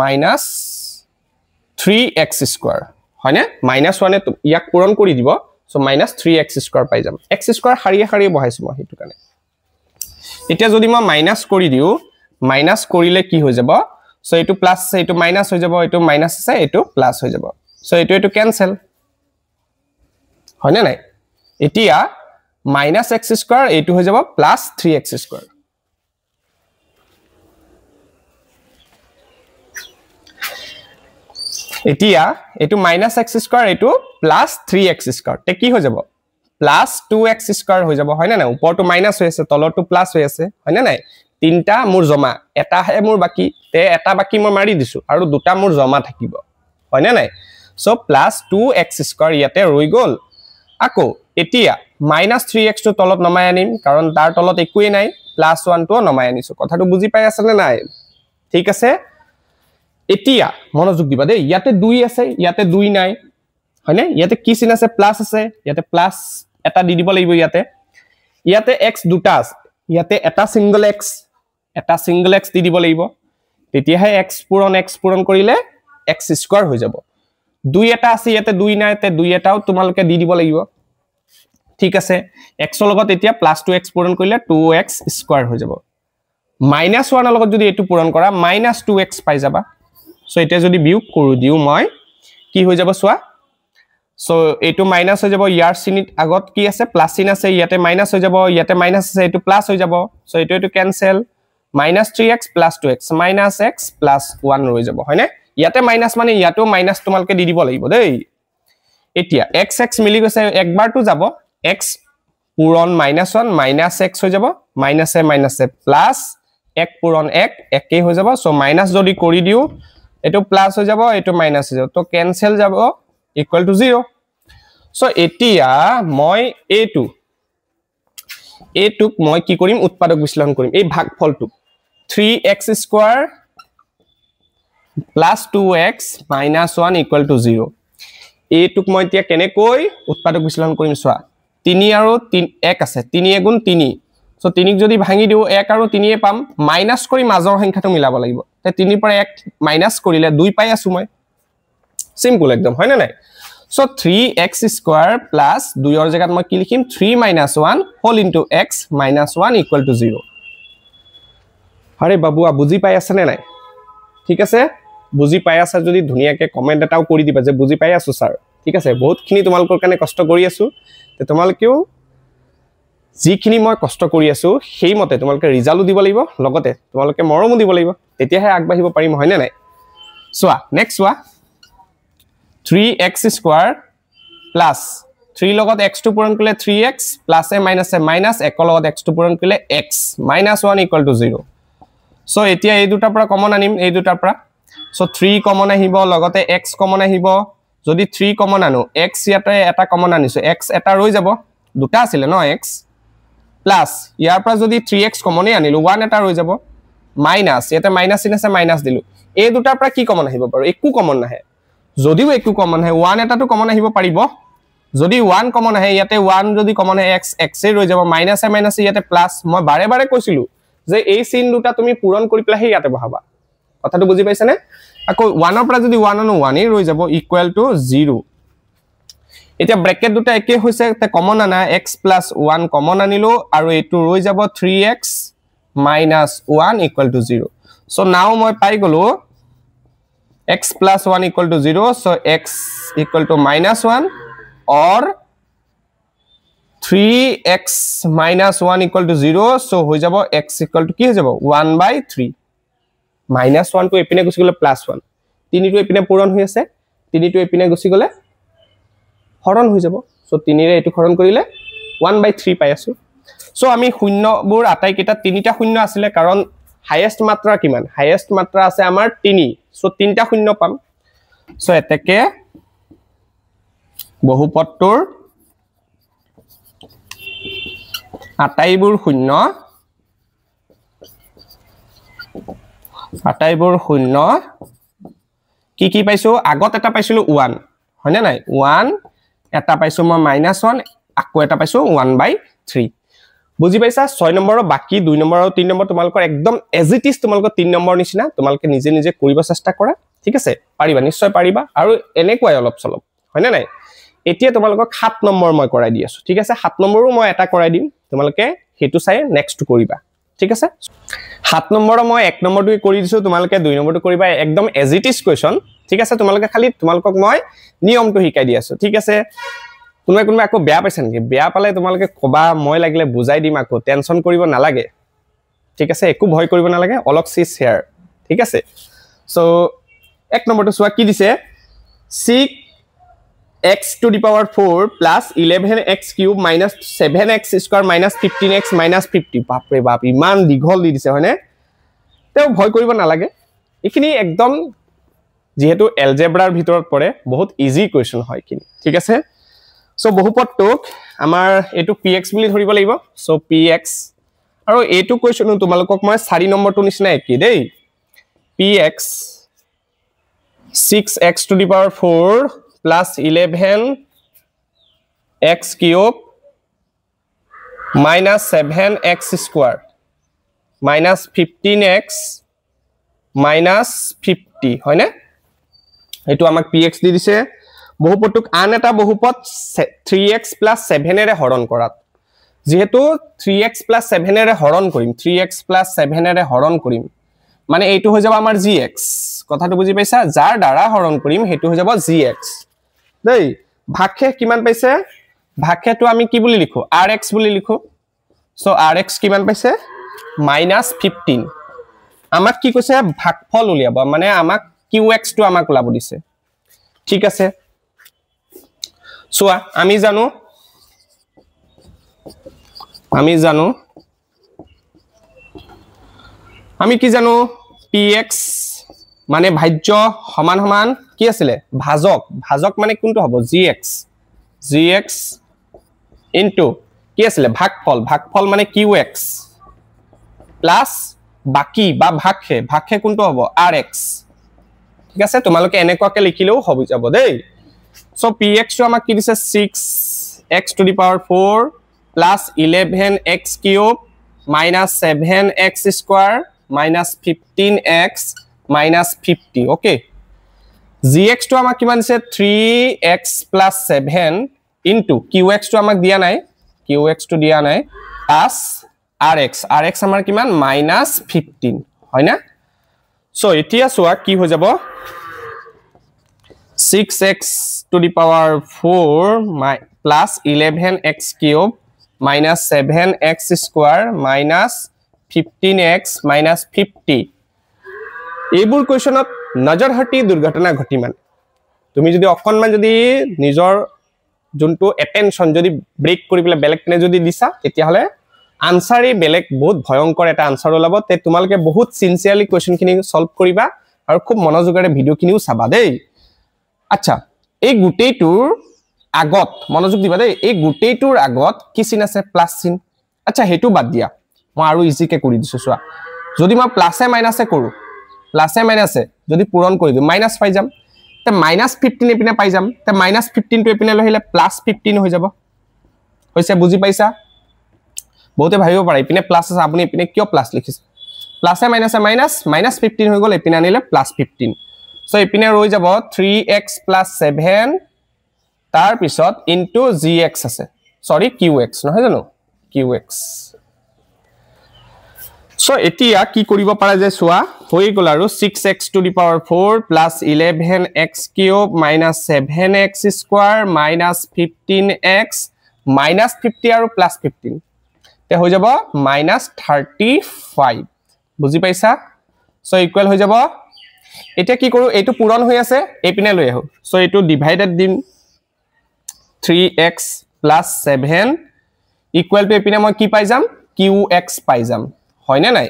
-3x স্কয়াৰ হয়নে -1 এ ইয়াক পূৰণ কৰি দিব সো -3x স্কয়াৰ পাই যাম x স্কয়াৰ হাৰিয়ে হাৰিয়ে বহাইছো মই হেতু কাৰণে এতিয়া যদি মই মাইনাস কৰি দিও মাইনাস কৰিলে কি হৈ যাব সো এটো প্লাস আছে এটো মাইনাস হৈ যাব এটো মাইনাস আছে এটো প্লাস হৈ যাব সো এটো ক্যান্সেল হয়নে নাই এতিয়া -x স্কয়ার এটো হৈ যাব +3x স্কয়ার এতিয়া এটো -x স্কয়ার এটো +3x স্কয়ার তে কি হৈ যাব +2x স্কয়ার হৈ যাব হয়নে নাই উপৰটো মাইনাস হৈ আছে তলৰটো প্লাস হৈ আছে হয়নে নাই তিনটা মোৰ জমা এটা হে মোৰ বাকি তে এটা বাকি মই মাৰি দিছো আৰু দুটা মোৰ জমা থাকিব হয়নে নাই সো +2x স্কয়াৰ ইয়াতে ৰৈ গল আকৌ এতিয়া -3x টো তলত নমাই আনিম কাৰণ তাৰ তলত একোই নাই +1 টো নমাই আনিছো কথাটো বুজি পাই আছে নে নাই ঠিক আছে এতিয়া মনোযোগ দিবা দেই ইয়াতে 2 আছে ইয়াতে 2 নাই হয়নে ইয়াতে কি চিন আছে প্লাস আছে ইয়াতে প্লাস এটা দি দিব লাগিব ইয়াতে x দুটা আছে ইয়াতে এটা সিঙ্গল x দি দিব লাগিব তেতিয়াহে x পূৰণ কৰিলে x স্কয়ার হৈ যাব 2 এটা আছে ইয়াতে 2 নাই তে 2 এটাও তোমালকে দি দিব লাগিব ঠিক আছে x ৰ লগত এতিয়া প্লাস 2x পূৰণ কৰিলে 2x স্কয়াৰ হৈ যাব -1 ৰ লগত যদি এটো পূৰণ কৰা -2x পাই যাবা সো এতিয়া যদি বিয়োগ কৰো দিও মই কি হৈ যাব সোৱা সো এটো মাইনাস হৈ যাব ইয়াৰ চিনিত আগত কি আছে প্লাস চিন আছে ইয়াতে মাইনাস হৈ যাব ইয়াতে মাইনাস আছে এটো প্লাস হৈ যাব সো এটো ক্যান্সেল -3x + 2x -x + 1 ৰৈ যাব হয়নে ইয়াতে মাইনাস মানে ইয়াটো মাইনাস তোমালকে দি দিব লাগিব দেই এতিয়া x মিলি গৈছে একবাৰ তো যাব x পূৰণ -1 -x হৈ যাব -a প্লাস 1 পূৰণ 1 একেই হৈ যাব সো মাইনাস যদি কৰি দিও এটো প্লাস হৈ যাব এটো মাইনাস হৈ যাব তো ক্যান্সেল যাব ইকুয়াল টু 0 সো এতিয়া মই এটুক মই কি কৰিম উৎপাদক বিশ্লেষণ কৰিম এই ভাগফলটো 3x² + 2x - 1 = 0 এটুক মই এতিয়া কেনেকৈ উৎপাদক বিশ্লেষণ কৰিম সোৱা 3 আৰু 1 আছে 3 * 3 সো 3 ক যদি ভাঙি দিও 1 আৰু 3 এ পাম মাইনাস কৰি মাজৰ সংখ্যাটো মিলাব লাগিব তে 3 পৰা 1 মাইনাস কৰিলে 2 পাই আছো মই সিম্পল একদম হয় না নাই সো 3x² + 2 ৰ জায়গাত মই কি লিখিম 3 - 1 হোল ইনটু x - 1 = 0 আরে বাবুয়া বুজি পাই আছে নে নাই ঠিক আছে বুজি পাই আছা যদি ধুনিয়াকে কমেন্ট এটাও কৰি দিবা যে বুজি পাই আছো স্যাৰ ঠিক আছে বহুতখিনি তোমালকৰ কাৰণে কষ্ট কৰি আছো তে তোমালকেও যিখিনি মই কষ্ট কৰি আছো সেই মতে তোমালকে ৰিজাল্টও দিব লাগিব লগতে তোমালকে মৰমও দিব লাগিব তেতিয়াহে আগবাঢ়িব পাৰিম হয় নে নাই সোৱা নেক্সট সোৱা 3x² plus 3 লগত x to পূৰণ কৰিলে 3x plus a minus 1 লগত x to পূৰণ কৰিলে x -1 = 0 সো এতিয়া এই দুটাৰ পৰা কমন আনিম এই দুটাৰ পৰা সো 3 কমন আহিব লগতে x কমন আহিব যদি 3 কমন আনো x ইয়াতে এটা কমন আনিছো x এটা ৰৈ যাব দুটা আছিল ন x প্লাস ইয়াৰ পৰা যদি 3x কমনে আনিলো 1 এটা ৰৈ যাব মাইনাস ইয়াতে মাইনাস চিন আছে মাইনাস দিলো এই দুটাৰ পৰা কি কমন আহিব বাৰু একো কমন নাহে যদিও একো কমন আহে 1 এটাটো কমন আহিব পাৰিব যদি 1 কমন আহে ইয়াতে 1 যদি কমন আহে x এ ৰৈ যাব মাইনাস ইয়াতে প্লাস মই বাৰে বাৰে কৈছিলো যে এই চিন দুটা তুমি পূৰণ কৰি প্লাহে ইয়াতে বহাবা কথাটো বুজি পাইছা নে আকৌ 1 ৰ পৰা যদি 1 আনো 1 এ ৰৈ যাব ইকুৱেল টু 0 এতিয়া ব্ৰেকেট দুটা একে হৈছে তে কমন আনা x + 1 কমন আনিলো আৰু এটো ৰৈ যাব 3x - 1 = 0 সো নাও মই পাই গলো x + 1 = 0 so x = -1 or 3x - 1 = 0 so হৈ যাব x = কি হৈ যাব 1/3 -1 টো এপিনে গুছি গলে +1 3 টো এপিনে পূৰণ হৈ আছে 3 টো এপিনে গুছি গলে হৰণ হৈ যাব সো 3 ৰে এটো হৰণ কৰিলে 1/3 পাই আছো সো আমি শূন্যবোৰ আটাই কেটা তিনিটা শূন্য আছিল কাৰণ হাইয়েস্ট মাত্ৰা কিমান হাইয়েস্ট মাত্ৰা আছে আমাৰ 3 সো তিনটা শূন্য পাম সো এতেকে বহুপদটোৰ আটাইবোৰ শূন্য কি পাইছো আগত এটা পাইছিলো 1 হয়নে নাই 1 এটা পাইছো মই -1 আকৌ এটা পাইছো 1/3 বুজি পাইছা 6 নম্বৰ বাকি 2 নম্বৰ আৰু 3 নম্বৰ তোমালকৰ একদম এজ ইট ইজ তোমালকৰ 3 নম্বৰ নিচিনা তোমালকে নিজে নিজে কৰিব চেষ্টা কৰা ঠিক আছে পাৰিবা নিশ্চয় পাৰিবা আৰু এনেকুৱাই অলপ চলপ হয়নে নাই এতিয়া তোমালকৰ 7 নম্বৰ মই কৰাই দি আছো ঠিক আছে 7 নম্বৰো মই এটা কৰাই দিম তোমালকে হেতু চাই নেক্সট কৰিবা ঠিক আছে 7 নম্বৰ মই 1 নম্বৰটো কৰি দিছো তোমালকে 2 নম্বৰটো কৰিবা একদম এজ ইট ইজ কোৱেশ্চন ঠিক আছে তোমালকে খালি তোমালকক মই নিয়মটো শিকাই দি আছো ঠিক আছে কোনোবা আকৌ বেয়া পাইছে নেকি বেয়া পালে তোমালকে কবা মই লাগিলে বুজাই দিম আকৌ টেনচন কৰিব নালাগে ঠিক আছে একো ভয় কৰিব নালাগে অলক সি শেয়াৰ ঠিক আছে সো 1 নম্বৰটো সোৱা কি দিছে 6x to the power 4 plus 11x cube minus 7x square minus 15x minus 50 বাপৰে বাপ ইমান দীঘল দি দিছে হয়নে তেও ভয় কৰিব নালাগে এখিনি একদম যেহেতু এলজেব্ৰাৰ ভিতৰত পৰে বহুত ইজি কোৱেশ্চন হয় কিনি ঠিক আছে সো বহুপদটোক আমাৰ এটো px বুলি ধৰিব লাগিব সো px আৰু এটো কোৱেশ্চন তোমালকক মই 4 নম্বৰটো নিচিনা একি দেই px 6x to the power 4 plus 11x cube minus 7x square minus 15x minus 50 হয় না এটো আমাক px দি দিছে বহুপদটোক আন এটা বহুপদ 3x + 7 এৰে হৰণ কৰাত যেহেতু 3x + 7 এৰে হৰণ কৰিম 3x + 7 এৰে হৰণ কৰিম মানে এইটো হৈ যাব আমাৰ gx কথাটো বুজি পাইছা যাৰ দ্বাৰা হৰণ কৰিম হেতু হৈ যাব gx দেই ভাগশেষ কিমান পাইছে ভাগশেষটো আমি কি বুলি লিখো rx বুলি লিখো সো rx কিমান পাইছে -15 আমাক কি কৈছে ভাগফল উলিয়াব মানে আমাক qx টো আমাক ওলাব দিছে ঠিক আছে সোয়া আমি জানো আমি কি জানো px মানে ভাজ্য সমান সমান কি আছিল ভাজক মানে কোনটো হ'ব gx ইনটু কি আছিল ভাগফল মানে qx প্লাস বাকি বা ভাগশে কোনটো হ'ব rx ঠিক আছে তোমালোকে এনেকুৱাকে লিখিলেও হ'ব যাব দেই সো px টো আমাক কি দিছে 6x to the power 4 plus 11x cube minus 7x square minus 15x minus 50 okay gx টো আমাক কিমান দিছে 3x plus 7 into qx টো আমাক দিয়া নাই plus rx আমাৰ কিমান -15 হয় না সো এতিয়া সোয়া কি হৈ যাব 6x to the power 4 plus 11x cube minus 7x square minus 15x minus 50 এইবোৰ কোৱেশ্চনত নজৰ হটি দুৰ্ঘটনা ঘটি মানে তুমি যদি অকনমান যদি নিজৰ যোনটো এটেনশন যদি ব্ৰেক কৰি পেলে বেলেগ নে যদি দিছা তেতিয়া হলে আনসাৰে বেলেগ বহুত ভয়ংকৰ এটা আনসাৰ ওলাব তে তোমালকে বহুত সিনসিয়াৰলি কোৱেশ্চন খিনি সলভ কৰিবা আৰু খুব মনোযোগৰে ভিডিও খিনিও চাবা দেই আচ্ছা এই গুটেইটোৰ আগত মনোযোগ দিবা দেই এই গুটেইটোৰ আগত কি চিন আছে প্লাস চিন আচ্ছা হেতু বাদ দিয়া মই আৰু ইজি কে কৰি দিছো সোৱা যদি মই প্লাসে মাইনাসে কৰো প্লাসে মাইনাসে যদি পূৰণ কৰি দিও মাইনাস পাই যাম তে -15 এপিনে পাই যাম তে -15 টো এপিনে লহিলে +15 হৈ যাব হৈছে বুজি পাইছা বহুতে ভাবিব পাৰে এপিনে প্লাস আছে আপুনি এপিনে কিয় প্লাস লিখিছে প্লাসে মাইনাসে -15 হৈ গল এপিনে আনিলে +15 সো এপিনে ৰৈ যাব 3x + 7 তাৰ পিছত ইনটু gx আছে সৰি qx নহয় জানো qx সো এতিয়া কি কৰিব পাৰা যে সোয়া হৈ গল আৰু 6x to the power 4 plus 11x cube minus 7x square minus 15x minus 50 আৰু plus 15 তে হৈ যাব -35 বুজি পাইছা সো ইকুৱেল হৈ যাব এটা কি কৰো এটো পূৰণ হৈ আছে এপিনে লৈ আহো সো এটো ডিভাইডেড দিম 3x plus 7 equal to এপিনে মই কি পাই যাম qx পাই যাম হয় না নাই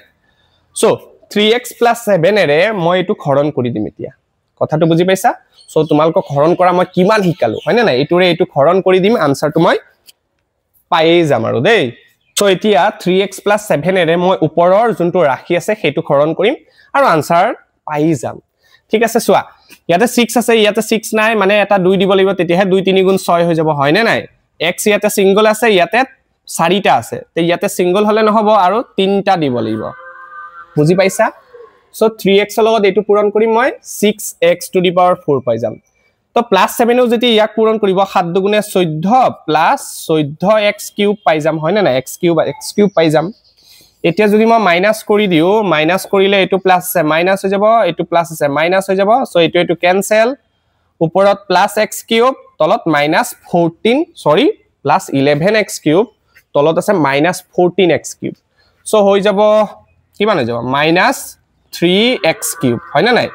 সো 3x plus 7 এৰে মই এটো হৰণ কৰি দিম এতিয়া কথাটো বুজি পাইছা সো তোমালক হৰণ কৰা মই কিমান হিকালো হয় না নাই এটোৰে এটো হৰণ কৰি দিম আনসাৰটো মই পাই যাম আৰু দেই সো এতিয়া 3x plus 7 এৰে মই ওপৰৰ যোনটো ৰাখি আছে হেতু হৰণ কৰিম আৰু আনসাৰ পাই যাম ঠিক আছে সোৱা ইয়াতে 6 আছে ইয়াতে 6 নাই মানে এটা 2 দিব লাগিব তেতিয়াহে 2 3 গুণ 6 হৈ যাব হয় না নাই x ইয়াতে সিঙ্গল আছে ইয়াতে 4টা আছে তে ইয়াতে সিঙ্গল হলে নহব আৰু 3টা দিব লাগিব বুজি পাইছা সো 3x লগত এটো পূৰণ কৰিম মই 6x to the power 4 পাই যাম তো +7 ও যদি ইয়াক পূৰণ কৰিব 7 দুগুণে 14 প্লাস 14x কিউব পাই যাম হয় না না x কিউব পাই যাম এতিয়া যদি মই মাইনাস কৰি দিও মাইনাস কৰিলে এটো প্লাস আছে মাইনাস হৈ যাব এটো প্লাস আছে মাইনাস হৈ যাব সো এটো ক্যান্সেল ওপৰত +x কিউব তলত -14 সৰি +11x কিউব তলত আছে -14x কিউব সো হৈ যাব কিমান হৈ যাব -3x কিউব হয় না নাই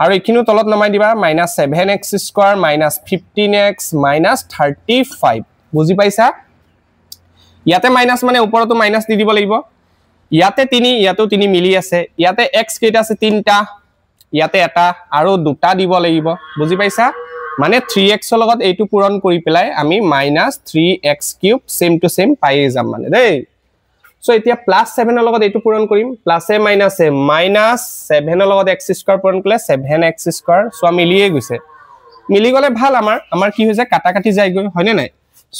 আৰু এখিনু তলত নমাই দিবা -7x স্কয়াৰ -15x -35 বুজি পাইছা ইয়াতে মাইনাস মানে ওপৰতো মাইনাস দি দিব লাগিব ইয়াতে 3 ইয়াতো 3 মিলি আছে ইয়াতে x কেটা আছে 3টা ইয়াতে এটা আৰু দুটা দিব লাগিব বুজি পাইছা মানে 3x লগত এইটো পূৰণ কৰি পেলাই আমি -3x cube same to same পাই যাম মানে দেই সো এতিয়া +7 লগত এইটো পূৰণ কৰিম প্লাসে মাইনাসে -7 লগত x স্কয়াৰ পূৰণ কৰিলে 7x স্কয়াৰ সো মিলিয়ে গৈছে মিলি গলে ভাল আমাৰ কি হৈ যায় কাটা কাটি যায় গৈ হয়নে নাই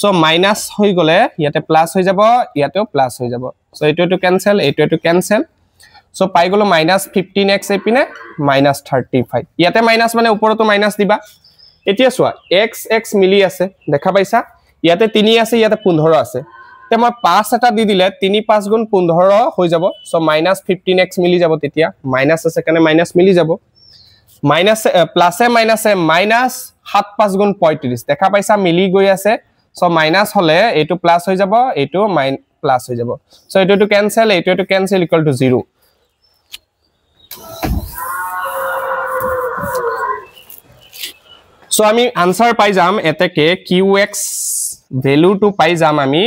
সো মাইনাস হৈ গলে ইয়াতে প্লাস হৈ যাব ইয়াতেও প্লাস হৈ যাব সো এটো ক্যান্সেল এটো ক্যান্সেল সো পাই গলো -15x এপিনে -35 ইয়াতে মাইনাস মানে ওপৰতো মাইনাস দিবা এতিয়া চোৱা x x মিলি আছে দেখা পাইছা ইয়াতে 3 আছে ইয়াতে 15 আছে তে মই 5 এটা দি দিলে 3 5 গুণ 15 হৈ যাব সো -15x মিলি যাব তেতিয়া মাইনাস আছে কাৰণে মাইনাস মিলি যাব মাইনাস প্লাসে মাইনাসে -7 5 গুণ 35 দেখা পাইছা মিলি গৈ আছে সো মাইনাস হলে এটো প্লাস হৈ যাব এটো প্লাস হৈ যাব সো এটো ক্যান্সেল এটো ক্যান্সেল ইকুয়াল টু 0 সো আমি আনসার পাই যাম এতেকে qx ভ্যালু টু পাই যাম আমি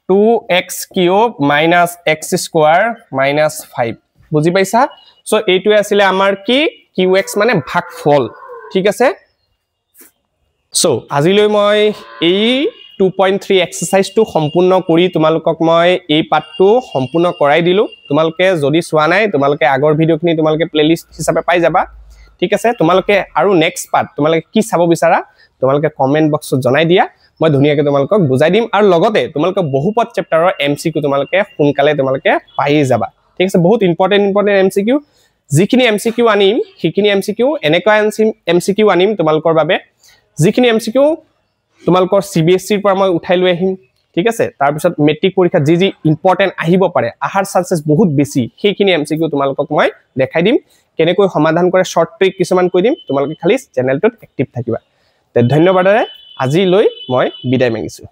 2x cube minus x square minus 5 বুজি পাইছা সো এইটো আছিল আমাৰ কি qx মানে ভাগফল ঠিক আছে সো আজিলৈ মই এই 2.3 এক্সারসাইজ টু সম্পূৰ্ণ কৰি তোমালোকক মই এই পাঠটো সম্পূৰ্ণ কৰাই দিলো তোমালোকে যদি সোৱা নাই তোমালোকে আগৰ ভিডিওখিনি তোমালোকে প্লেলিস্ট হিচাপে পাই যাবা ঠিক আছে তোমালোকে আৰু নেক্সট পাৰ্ট তোমালোকে কি চাব বিচাৰা তোমালোকে কমেন্ট বক্সত জনাই দিয়া মই ধুনিয়াকে তোমালোকক বুজাই দিম আৰু লগতে তোমালোকে বহুপদ চ্যাপ্টাৰৰ এমসিকিউ তোমালোকে সোনকালে তোমালোকে পাই যাবা ঠিক আছে বহুত ইম্পৰ্টেন্ট এমসিকিউ যিখিনি এমসিকিউ আনিম হিখিনি এমসিকিউ এনেকা এমসিকিউ আনিম তোমালোকৰ বাবে যিখিনি এমসিকিউ তোমালোকৰ সিবিএসসিৰ পৰা মই উঠাই লৈ আহিম ঠিক আছে তাৰ পিছত মেট্ৰিক পৰীক্ষা যি ইম্পৰ্টেন্ট আহিব পাৰে আহাৰ চান্সেস বহুত বেছি সেইখিনি এমসিকিউ তোমালোকক মই দেখাই দিম কেনেকৈ সমাধান কৰে শৰ্ট ট্ৰিক কিছুমান কৈ দিম তোমালোকে খালি চেনেলটোত এক্টিভ থাকিবা তে ধন্যবাদৰে আজি লৈ মই বিদায় মাগিছো